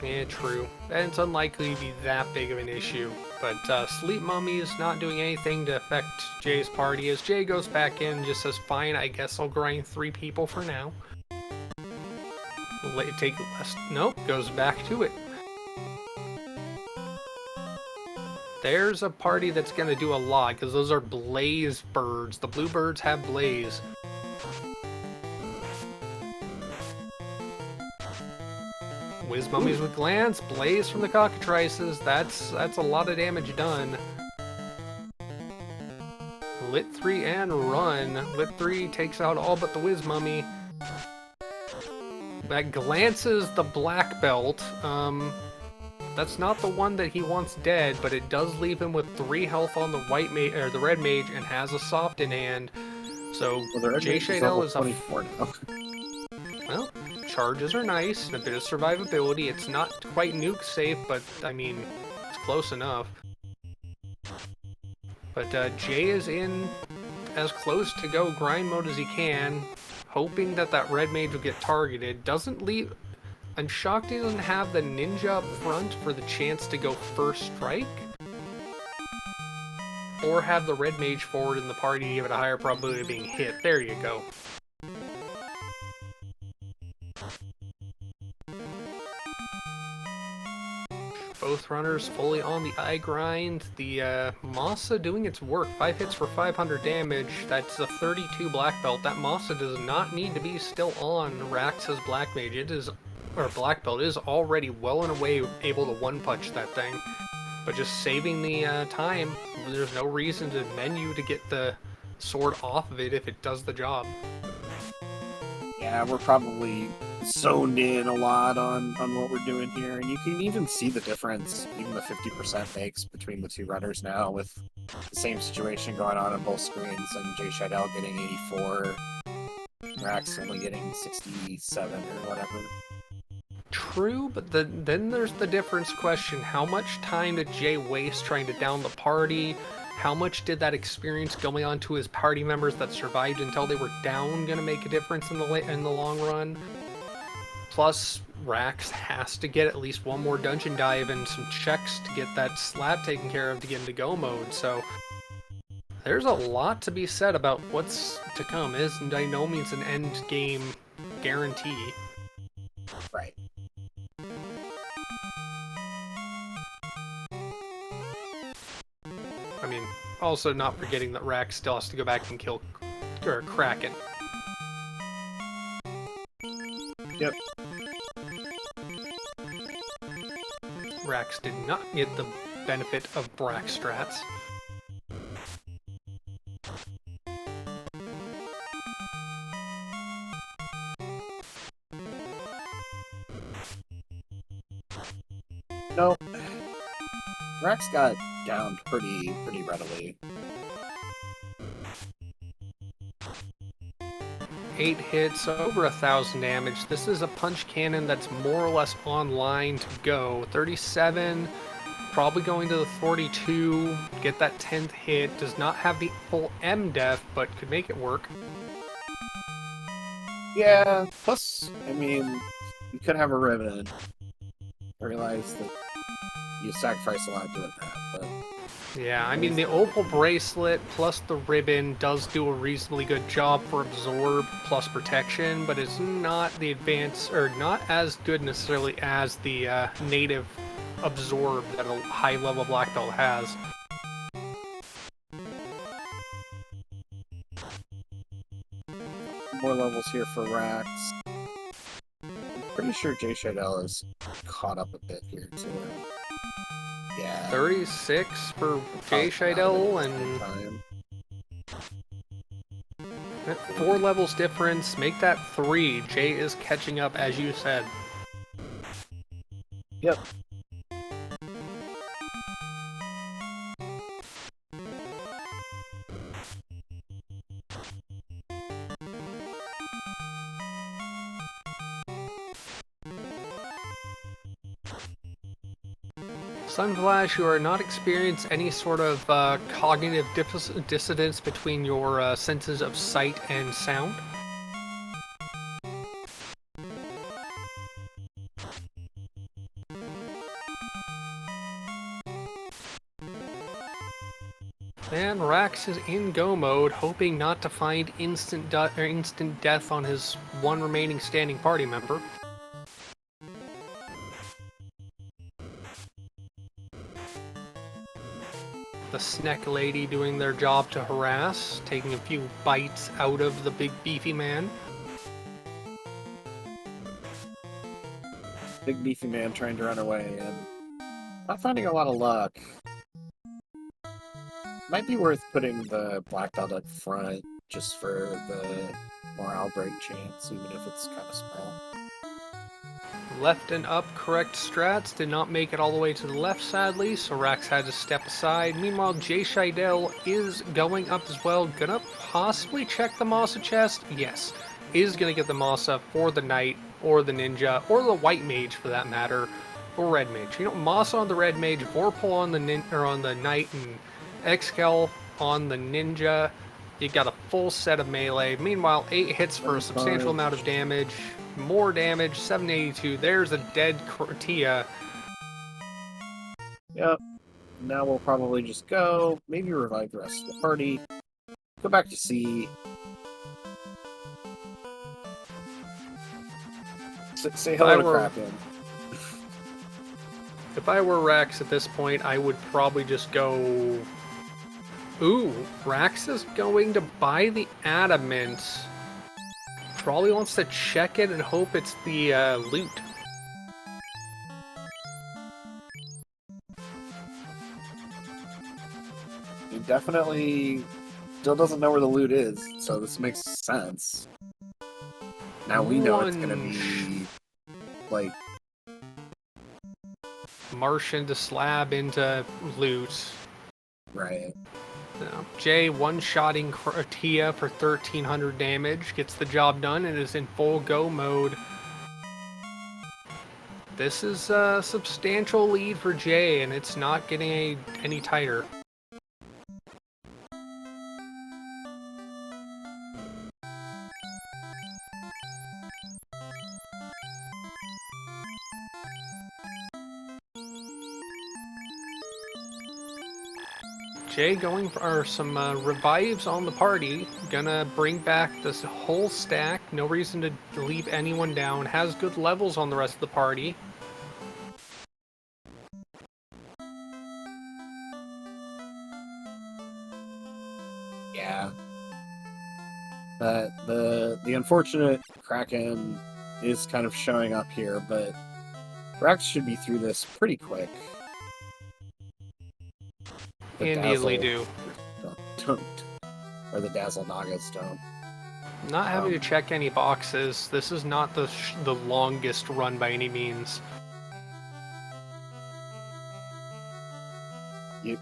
Yeah, true. And it's unlikely to be that big of an issue. But Sleep Mummy is not doing anything to affect Jay's party. As Jay goes back in and just says, fine, I guess I'll grind 3 people for now. Take less. Nope, goes back to it. There's a party that's going to do a lot, because those are blaze birds. The blue birds have blaze. Whiz mummies with glance, blaze from the cockatrices. That's a lot of damage done. Lit 3 and run. Lit 3 takes out all but the whiz mummy. That glances the black belt. That's not the one that he wants dead, but it does leave him with 3 health on the white mage or the red mage, and has a soft in hand. So JShydell is 24 now. Well, charges are nice, and a bit of survivability. It's not quite nuke safe, but I mean, it's close enough. But Jay is in as close to go grind mode as he can, hoping that that red mage will get targeted. Doesn't leave. I'm shocked he doesn't have the ninja up front for the chance to go first strike. or have the red mage forward in the party to give it a higher probability of being hit. There you go. Both runners fully on the eye grind. The Masa doing its work. 5 hits for 500 damage. That's a 32 black belt. That Masa does not need to be still on Rax's black mage. It is, or black belt is already well and away able to one punch that thing. But just saving the time. There's no reason to menu to get the sword off of it if it does the job. Yeah, we're probably zoned in a lot on what we're doing here, and you can even see the difference even the 50% makes between the two runners now, with the same situation going on both screens, and JShydell getting 84, Rax only getting 67 or whatever. True, but then there's the difference question. How much time did Jay waste trying to down the party? How much did that experience going on to his party members that survived until they were down gonna make a difference in the long run? Plus, Rax has to get at least one more dungeon dive and some checks to get that slab taken care of to get into go mode, so there's a lot to be said about what's to come. It is by no means an end game guarantee. Right. I mean, also not forgetting that Rax still has to go back and kill Kraken. Yep. Rax did not get the benefit of Brax strats. No. Rax got downed pretty readily. 8 hits, over 1,000 damage. This is a punch cannon that's more or less online to go. 37, probably going to the 42, get that 10th hit. Does not have the full M def, but could make it work. Yeah, plus, I mean, you could have a ribbon. I realize that you sacrifice a lot doing that, but... Yeah, I mean, the opal bracelet plus the ribbon does do a reasonably good job for absorb plus protection, but it's not the advance, or not as good necessarily as the native absorb that a high level black belt has. More levels here for Rax. I'm pretty sure JShydell is caught up a bit here too. Yeah. 36 for JShydell and 4 levels difference. Make that 3. Jay is catching up, as you said. Yep. Sunflash, you are not experiencing any sort of cognitive dissonance between your senses of sight and sound. And Rax is in go mode, hoping not to find instant death on his one remaining standing party member. The Sneck Lady doing their job to harass, taking a few bites out of the big beefy man. Big beefy man trying to run away and not finding a lot of luck. Might be worth putting the black belt up front just for the morale break chance, even if it's kind of small. Left and up correct strats did not make it all the way to the left, sadly, so Rax had to step aside. Meanwhile, JShydell is going up as well. Gonna possibly check the Masa chest? Yes. Is gonna get the Masa for the Knight, or the Ninja, or the White Mage for that matter, or Red Mage. You know, Masa on the Red Mage, Vorpal on the Knight, and Excal on the Ninja. You got a full set of melee. Meanwhile, 8 hits for a substantial amount of damage. More damage, 782. There's a dead Tia. Yep. now we'll probably just go, maybe revive the rest of the party, go back to C. Say hello to Kraken. If I were Rax at this point, I would probably just go... Ooh, Rax is going to buy the adamant. Probably wants to check it and hope it's the loot. He definitely still doesn't know where the loot is, so this makes sense. Now we know it's gonna be like Marsh into slab into loot. right. No. Jay one-shotting Tia for 1300 damage, gets the job done and is in full go mode. This is a substantial lead for Jay, and it's not getting any tighter. Jay going for some revives on the party. Gonna bring back this whole stack. No reason to leave anyone down. Has good levels on the rest of the party. Yeah. The unfortunate Kraken is kind of showing up here, but Rax should be through this pretty quick. Handily do. Don't. Or the Dazzle Nagas don't. Not having to check any boxes. This is not the longest run by any means. Yep.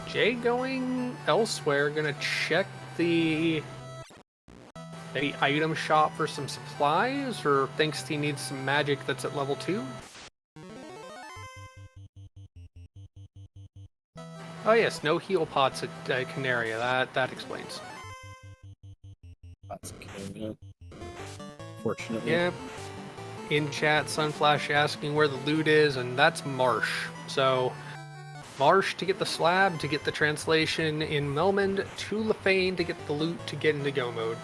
Jay going elsewhere, gonna check the item shop for some supplies, or thinks he needs some magic that's at level 2? Oh yes, no heal pots at Canaria. That explains. That's okay, fortunately. Yep. In chat, Sunflash asking where the loot is, and that's Marsh. So, Marsh to get the slab, to get the translation in Melmond, to Lefane to get the loot to get into go mode.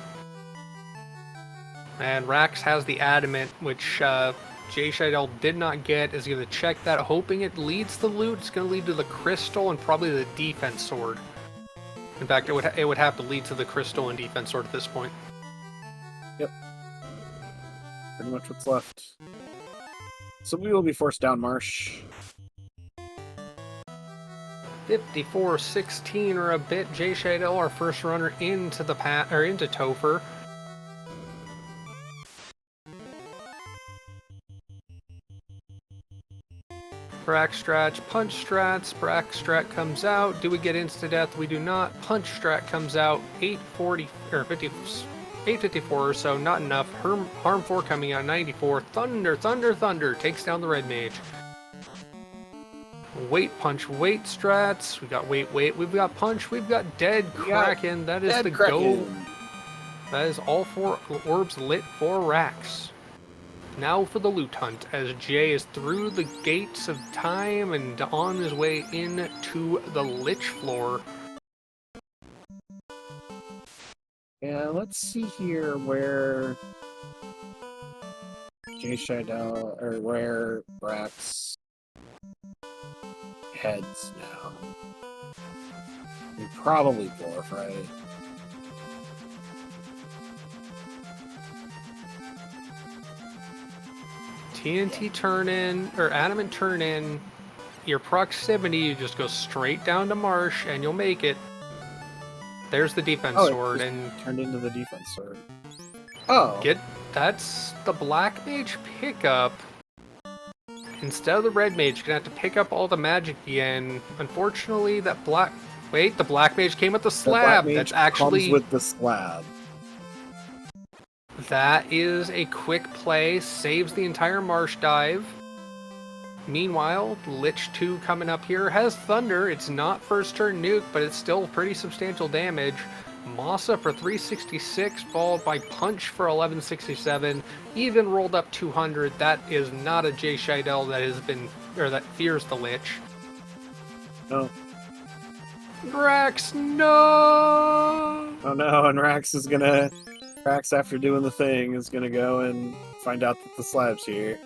And Rax has the adamant, which JShydell did not get, is going to check that, hoping it leads the loot. It's going to lead to the crystal and probably the defense sword. In fact, it would have to lead to the crystal and defense sword at this point. Yep. Pretty much what's left. So we will be forced down Marsh. 54-16 or a bit. JShydell, our first runner into the into Topher. Braxstrat, punch strats. Braxstrat comes out. Do we get insta death? We do not. Punch strat comes out. 840 or 50, 854 or so. Not enough. Harm 4 coming out. 94. Thunder, thunder, thunder takes down the red mage. Weight punch, weight strats. We got weight. We've got punch. We've got dead Kraken. That is the go. That is all 4 orbs lit for Rax. Now for the loot hunt, as Jay is through the gates of time and on his way into the Lich floor. Yeah, let's see here where JShydell, or where Rax heads now. We probably dwarf, right? TNT turn in, or adamant turn in, your proximity, you just go straight down to Marsh and you'll make it. There's the defense sword, and turned into the defense sword. Oh, that's the black mage pickup. Instead of the red mage, you're gonna have to pick up all the magic again. Unfortunately, the black mage came with the slab. That's actually comes with the slab. That is a quick play, saves the entire Marsh dive. Meanwhile, Lich 2 coming up here has Thunder. It's not first turn nuke, but it's still pretty substantial damage. Masa for 366, followed by Punch for 1167, even rolled up 200. That is not a JShydell that has been, or that fears the Lich. No. Rax, no! Oh no, and Rax, after doing the thing, is gonna go and find out that the slab's here.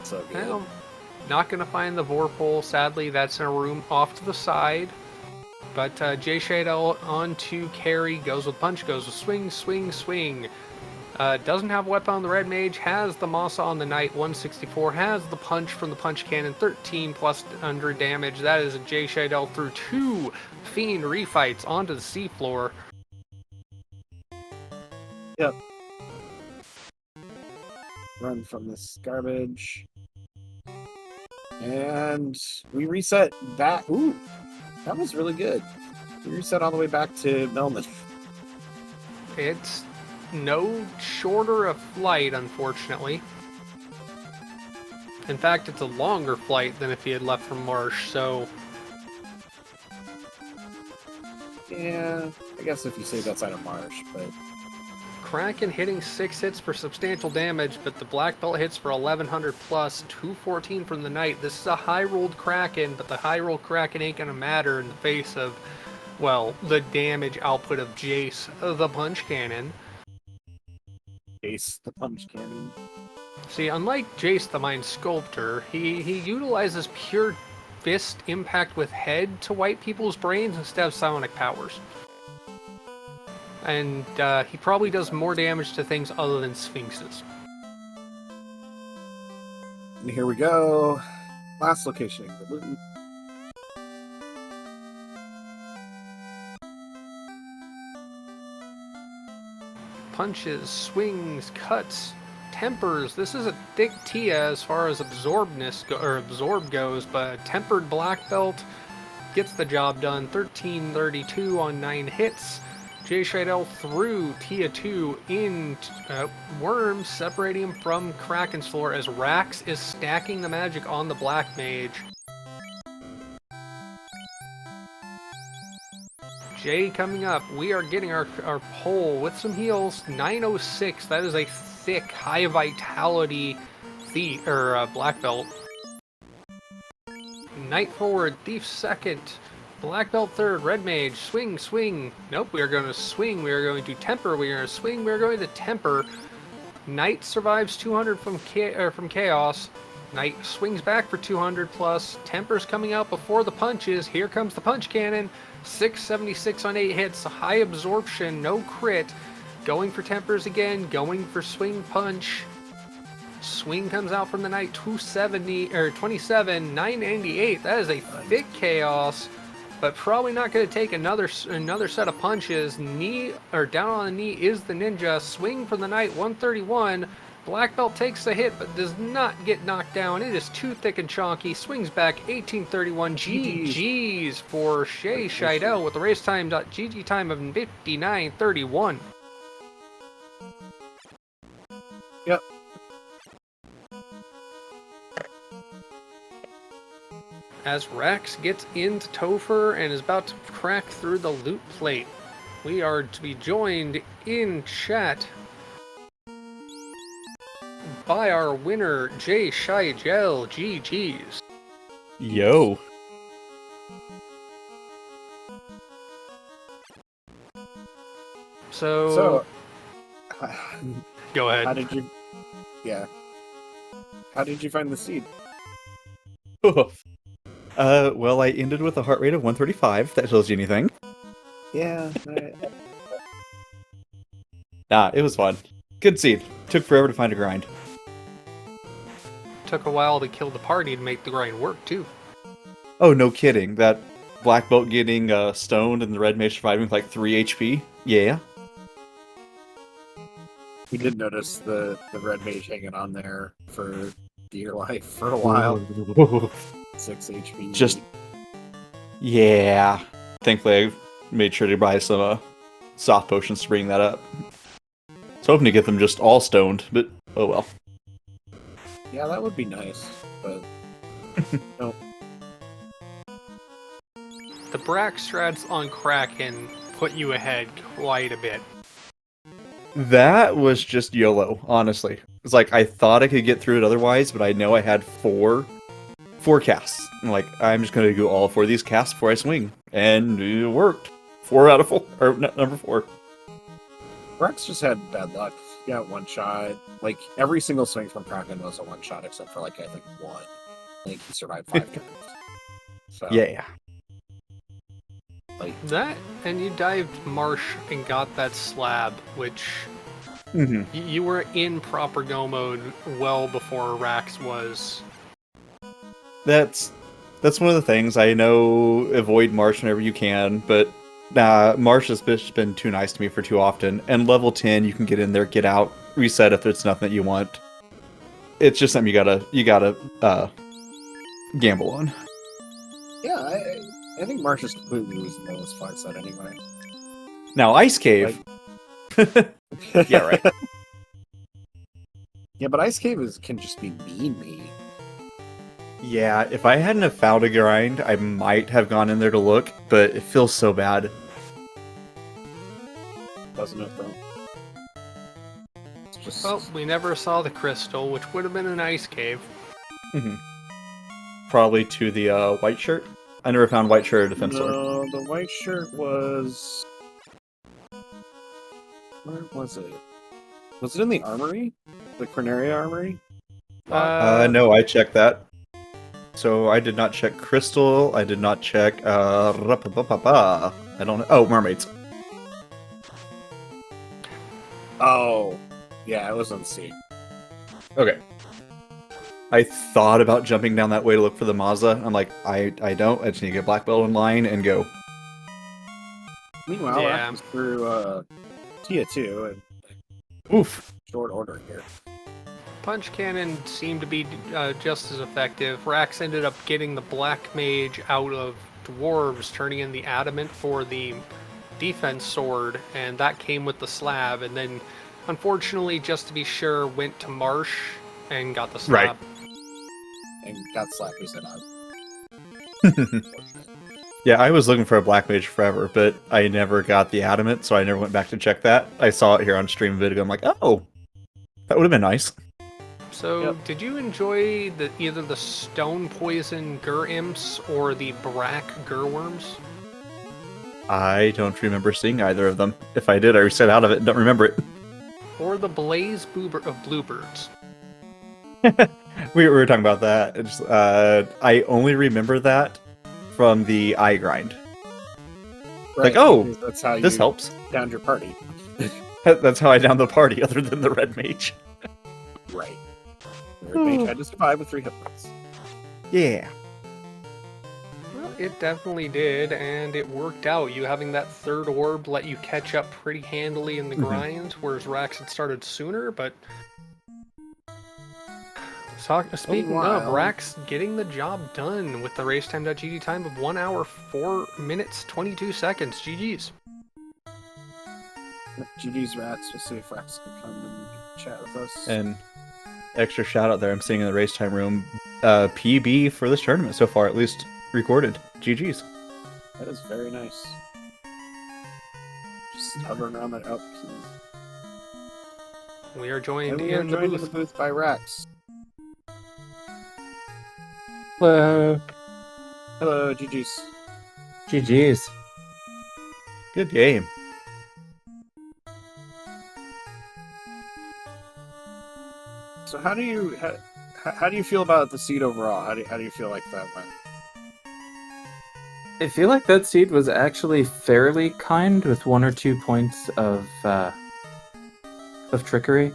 So good. Well, not gonna find the Vorpal, sadly. That's in a room off to the side. But JShydell on to carry, goes with Punch, goes with Swing, Swing, Swing. Doesn't have a weapon on the Red Mage, has the Masa on the Knight, 164, has the Punch from the Punch Cannon, 13 plus 100 damage. That is a JShydell through 2 Fiend refights onto the seafloor. Yep. Run from this garbage. And we reset that. Ooh, that was really good. We reset all the way back to Melman. It's no shorter a flight, unfortunately. In fact, it's a longer flight than if he had left from Marsh, so... Yeah, I guess if you save outside of Marsh, but... Kraken hitting 6 hits for substantial damage, but the Black Belt hits for 1100 plus, 214 from the Knight. This is a high-rolled Kraken, but the high-rolled Kraken ain't gonna matter in the face of, well, the damage output of Jace, the Punch Cannon. Ace the Punch Cannon. See, unlike Jace the Mind Sculptor, he utilizes pure fist impact with head to wipe people's brains instead of psionic powers. And he probably does more damage to things other than Sphinxes. And here we go. Last location. The loot. Punches, swings, cuts, tempers. This is a thick Tia as far as absorb goes, but tempered Black Belt gets the job done. 1332 on 9 hits. JShydell through Tia 2 in Worms, separating him from Kraken's floor as Rax is stacking the magic on the Black Mage. Jay coming up. We are getting our pole with some heals. 906. That is a thick, high vitality Black Belt. Knight forward, Thief second. Black Belt third, Red Mage, swing, swing. Nope, we are going to swing. We are going to temper. We are going to swing. We are going to temper. Knight survives 200 from Chaos. Knight swings back for 200 plus. Temper's coming out before the punches. Here comes the Punch Cannon. 676 on 8 hits. High absorption, no crit. Going for tempers again. Going for swing punch. Swing comes out from the Knight. 270 or 27, 998. That is a thick Chaos. But probably not going to take another set of punches. Knee, or down on the knee is the Ninja. Swing from the Knight, 131. Black Belt takes the hit, but does not get knocked down. It is too thick and chonky. Swings back, 1831. GG's for JShydell with the race time. GG time of 59:31. Yep. As Rax gets into Topher and is about to crack through the loot plate, we are to be joined in chat by our winner, JShydell. GG's. Yo. So go ahead. How did you find the seed? Well, I ended with a heart rate of 135, if that tells you anything. Yeah. Nah, it was fun. Good seed. Took forever to find a grind. Took a while to kill the party to make the grind work, too. Oh, no kidding. That Black Belt getting stoned and the Red Mage surviving with like 3 HP? Yeah. We did notice the Red Mage hanging on there for dear life for a while. 6 HP. Just... Yeah. Thankfully, I made sure to buy some soft potions to bring that up. I was hoping to get them just all stoned, but oh well. Yeah, that would be nice, but no. The Brack strats on Kraken put you ahead quite a bit. That was just YOLO, honestly. It's like I thought I could get through it otherwise, but I know I had four casts. I'm like, I'm just gonna do all 4 of these casts before I swing, and it worked. 4 out of 4, or number 4. Rex just had bad luck. He got one shot. Like, every single swing from Kraken was a one shot, except for, like, I think 1. I think he survived 5 turns. So, Yeah. like, That, and you dived marsh and got that slab, which you were in proper go mode well before Rax was. That's one of the things. I know avoid Marsh whenever you can, but Marsh has been too nice to me for too often. And level 10, you can get in there, get out, reset if it's nothing that you want. It's just something you gotta gamble on. yeah, I think Marsh is completely reasonable as far as that anyway. Now, Ice Cave. Yeah, right. Yeah, but Ice Cave can just be mean. Yeah, if I hadn't have found a grind, I might have gone in there to look, but it feels so bad. Doesn't it, though? It's just... Well, we never saw the crystal, which would have been an ice cave. Probably to the white shirt. I never found white shirt or defense sword. No, the white shirt was... Where was it? Was it in the armory? The Corneria armory? No, I checked that. So I did not check crystal. I did not check. I don't know. Oh, mermaids. Oh, yeah, it was on C. Okay. I thought about jumping down that way to look for the Mazda. I'm like, I don't. I just need to get black belt in line and go. Meanwhile, Yeah. Rax through Tia 2 and Oof. short order here. Punch Cannon seemed to be just as effective. Rax ended up getting the Black Mage out of Dwarves, turning in the Adamant for the defense sword, and that came with the slab. And then, unfortunately, just to be sure, went to Marsh and got the slab. Right. And got slapped his head out. Yeah, I was looking for a black mage forever, but I never got the adamant, so I never went back to check that. I saw it here on stream video. I'm like, oh, that would have been nice. So, Yep. did you enjoy either the Stone Poison Gur Imps or the Brack Gur Worms? I don't remember seeing either of them. If I did, I reset out of it and don't remember it. Or the Blaze of Bluebirds? We were talking about that. It's, I only remember that from the eye grind. Right, Like, oh, because that's how this you helps. downed your party. That's how I downed the party, other than the red mage. Right. Red Mage had to survive with 3 hit points. Yeah. Well, it definitely did, and it worked out. You having that third orb let you catch up pretty handily in the grind, whereas Rax had started sooner, but... Speaking of, wow. Rax getting the job done with the racetime.gg time of 1 hour, 4 minutes, 22 seconds. GG's. GG's Rax. We'll see if Rax can come and chat with us. And extra shout out there, I'm seeing in the race time room, PB for this tournament so far, at least recorded. GG's. That is very nice. Just hovering around that up. We are joined And we are in the joined in booth. the booth by Rax. Hello. Hello, GG's. GG's. Good game. So how do you feel about the seed overall? How do you feel like that went? I feel like that seed was actually fairly kind, with 1 or 2 points of trickery.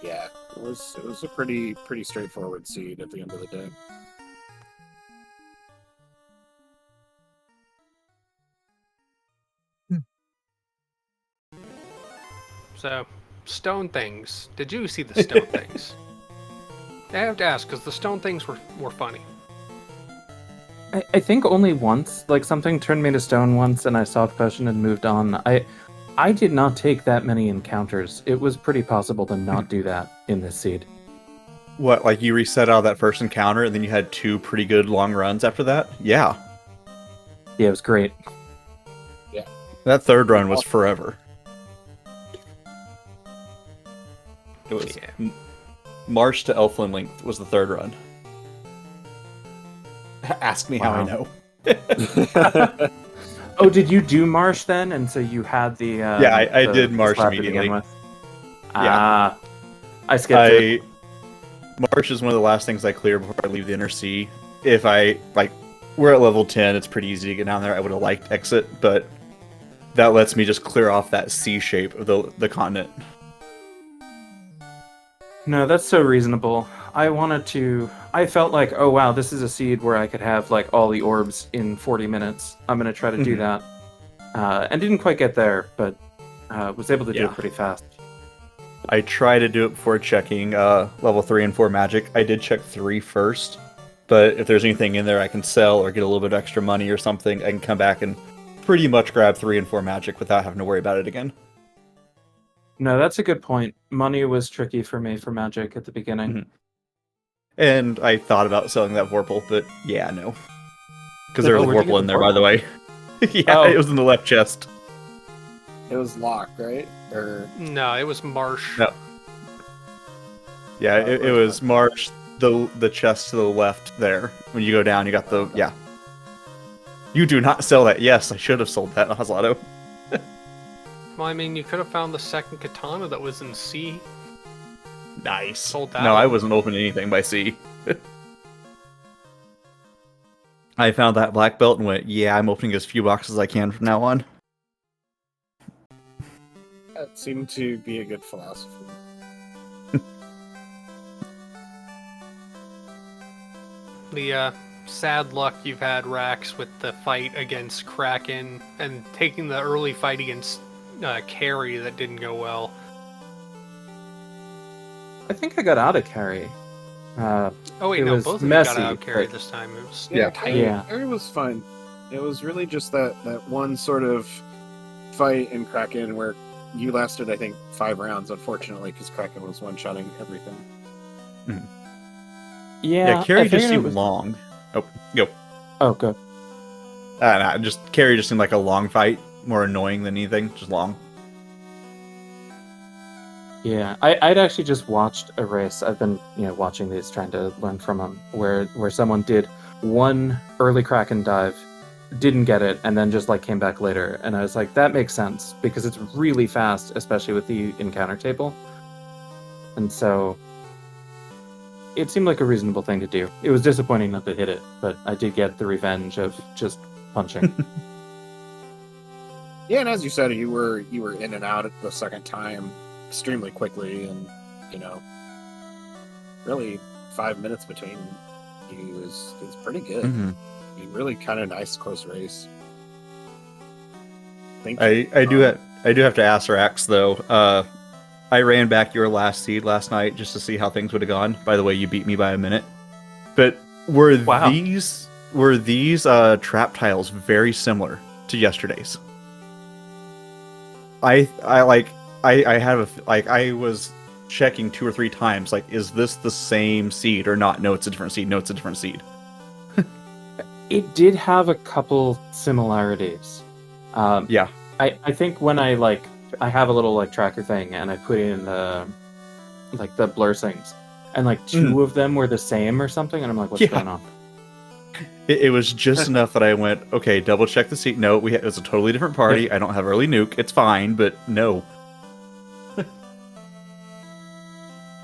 Yeah, it was a pretty straightforward seed at the end of the day. So, stone things. Did you see the stone things? I have to ask, because the stone things were funny. I think only once. Like, something turned me to stone once, and I saw the potion and moved on. I did not take that many encounters. It was pretty possible to not do that in this seed. What, like you reset out of that first encounter and then you had 2 pretty good long runs after that? Yeah. Yeah, it was great. That third run was forever. It was Yeah. Marsh to Elflin Link was the third run. Ask me how I Wow. know. Oh, did you do Marsh then? And so you had the Yeah, I the did Marsh slab to immediately. begin with? Yeah. Ah, I skipped it. Marsh is one of the last things I clear before I leave the Inner Sea. If I we're at level 10, it's pretty easy to get down there. I would have liked exit, but that lets me just clear off that C shape of the continent. No, that's so reasonable. I felt like, oh wow, this is a seed where I could have like all the orbs in 40 minutes. I'm gonna try to do that. And didn't quite get there, but was able to do Yeah. it pretty fast. I try to do it before checking level 3 and 4 magic. I did check 3 first, but if there's anything in there I can sell or get a little bit extra money or something, I can come back and pretty much grab 3 and 4 magic without having to worry about it again. No, that's a good point. Money was tricky for me for magic at the beginning. Mhm. And I thought about selling that Vorpal, but yeah, no. Because there was a where'd you Vorpal get in the there, by the way. Yeah, Oh. it was in the left chest. It was locked, right? Or No, it was Marsh. No. Yeah, it was March, the chest to the left there. When you go down, you got the... Yeah. You do not sell that. Yes, I should have sold that, Oslato. Well, I mean, you could have found the second katana that was in C. Nice. Sold that No, I one. wasn't opening anything by C. I found that black belt and went, yeah, I'm opening as few boxes as I can from now on. that seemed to be a good philosophy. The sad luck you've had, Rax, with the fight against Kraken and taking the early fight against Carrie that didn't go well. I think I got out of carry. Oh wait, It no, was both of you messy, got out Carrie but- this time. It was Yeah. tight. Yeah. It was fun. It was really just that one sort of fight in Kraken where you lasted, I think, 5 rounds, unfortunately, because Kraken was one-shotting everything. Yeah, Carrie I just figured it seemed was... long. Oh, go. Oh, good. Carrie just seemed like a long fight, more annoying than anything, just long. Yeah, I'd actually just watched a race. I've been, watching these, trying to learn from them, where someone did one early Kraken dive, didn't get it, and then just came back later. And I was like, that makes sense because it's really fast, especially with the encounter table. And so it seemed like a reasonable thing to do. It was disappointing not to hit it, but I did get the revenge of just punching. Yeah, and as you said, you were in and out at the second time extremely quickly, and really 5 minutes between you is pretty good. Mm-hmm. I mean, really kind of nice close race. I do have to ask Rax though. I ran back your last seed last night just to see how things would have gone. By the way, you beat me by a minute. But were Wow. these trap tiles very similar to yesterday's? I was checking 2 or 3 times. Is this the same seed or not? No, it's a different seed. No, it's a different seed. It did have a couple similarities. Yeah. I think when I have a little tracker thing and I put in the blur things and 2 of them were the same or something, and I'm like, what's going on? It was just enough that I went, okay, double check the seat. No, it was a totally different party. I don't have early nuke. It's fine, but no.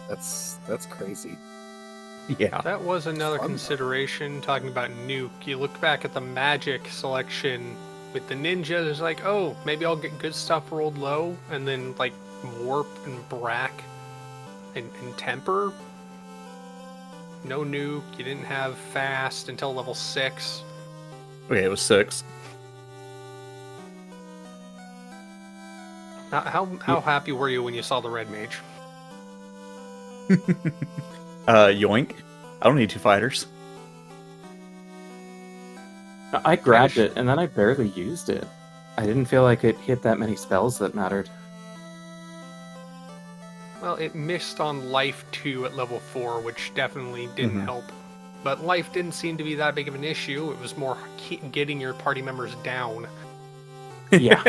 That's crazy. Yeah. That was another Fun. consideration, talking about nuke. You look back at the magic selection with the ninjas, it's like, oh, maybe I'll get good stuff rolled low, and then warp and brack and temper. No nuke, you didn't have fast until level 6. Okay, it was 6. How happy were you when you saw the red mage? Yoink. I don't need 2 fighters. I grabbed it and then I barely used it. I didn't feel like it hit that many spells that mattered. Well, it missed on life 2 at level 4, which definitely didn't help. But life didn't seem to be that big of an issue. It was more getting your party members down. Yeah.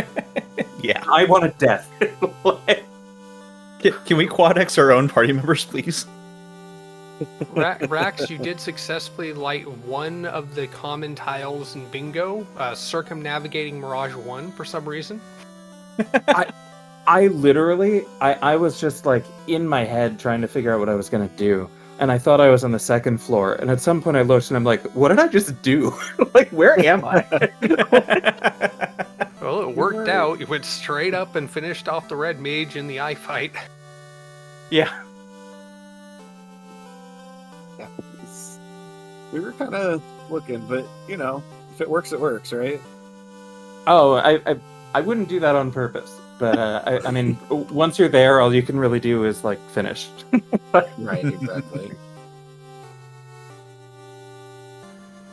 Yeah. I want a death. Can we quad X our own party members, please? Rax, you did successfully light one of the common tiles in bingo, circumnavigating Mirage 1 for some reason. I literally, I was just like in my head trying to figure out what I was going to do. And I thought I was on the second floor. And at some point I looked and I'm like, what did I just do? Like, where am I? Well, it worked out. You went straight up and finished off the red mage in the eye fight. Yeah. Yeah, we were kind of looking, but you know, if it works, right? Oh, I wouldn't do that on purpose. But I mean, once you're there, all you can really do is like finish. Right, exactly.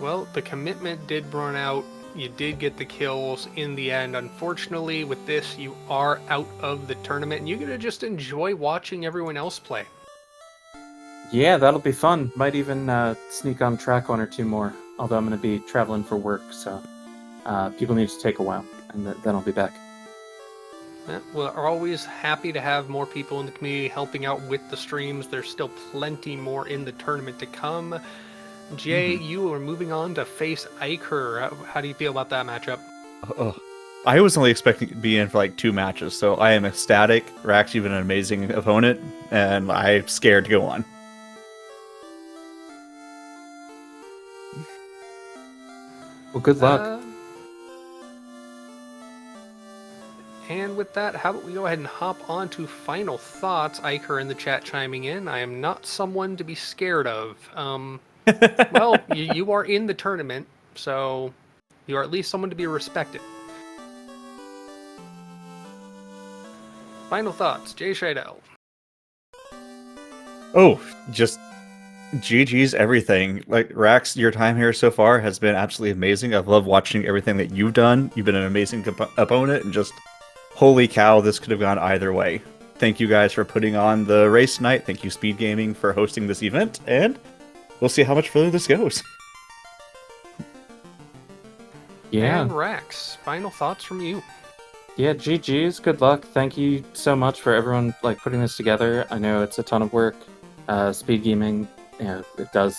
Well, the commitment did run out. You did get the kills in the end. Unfortunately, with this, you are out of the tournament, and you're going to just enjoy watching everyone else play. Yeah, that'll be fun. Might even sneak on track one or two more. Although I'm going to be traveling for work, so people need to take a while, and then I'll be back. Yeah, we're always happy to have more people in the community helping out with the streams. There's still plenty more in the tournament to come. Jay, you are moving on to face Iker. How do you feel about that matchup? I was only expecting to be in for like 2 matches, so I am ecstatic. Rax, you've been an amazing opponent, and I'm scared to go on. Well, good luck. And with that, how about we go ahead and hop on to final thoughts? Iker in the chat chiming in. I am not someone to be scared of. Well, you are in the tournament, so you are at least someone to be respected. Final thoughts, JShydell. Oh, just GG's everything. Like, Rax, your time here so far has been absolutely amazing. I've loved watching everything that you've done. You've been an amazing opponent, and just holy cow, this could have gone either way. Thank you guys for putting on the race tonight. Thank you, Speed Gaming, for hosting this event, and we'll see how much further this goes. Yeah. And Rax, final thoughts from you. Yeah, GG's. Good luck. Thank you so much for everyone like putting this together. I know it's a ton of work. Speed Gaming, it does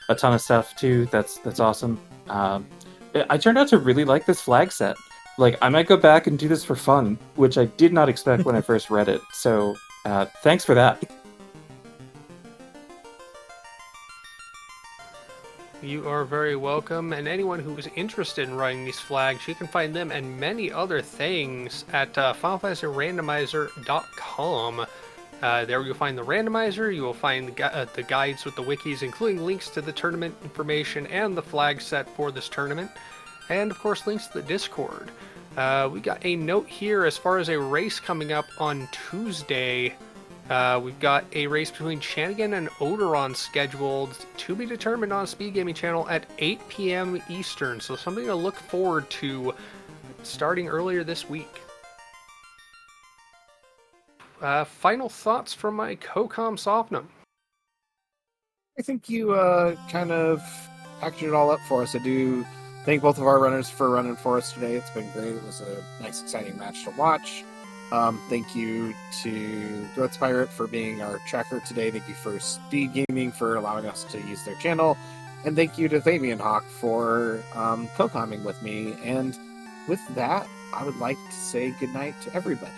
a ton of stuff too. That's awesome. I turned out to really like this flag set. Like, I might go back and do this for fun, which I did not expect when I first read it. So, thanks for that. You are very welcome, and anyone who is interested in running these flags, you can find them and many other things at FileFantasyRandomizer.com. There you'll find the randomizer, you will find the guides with the wikis, including links to the tournament information and the flag set for this tournament, and of course links to the Discord. We got a note here as far as a race coming up on Tuesday. We've got a race between Shanigan and Odoron scheduled to be determined on Speed Gaming channel at 8 p.m. Eastern, so something to look forward to starting earlier this week. Final thoughts from my co-com Sofnum. I think you kind of packaged it all up for us. I do thank both of our runners for running for us today. It's been great. It was a nice, exciting match to watch. Thank you to Growth Pirate for being our tracker today. Thank you for Speed Gaming for allowing us to use their channel. And thank you to Fabian Hawk for co-comming with me. And with that, I would like to say goodnight to everybody.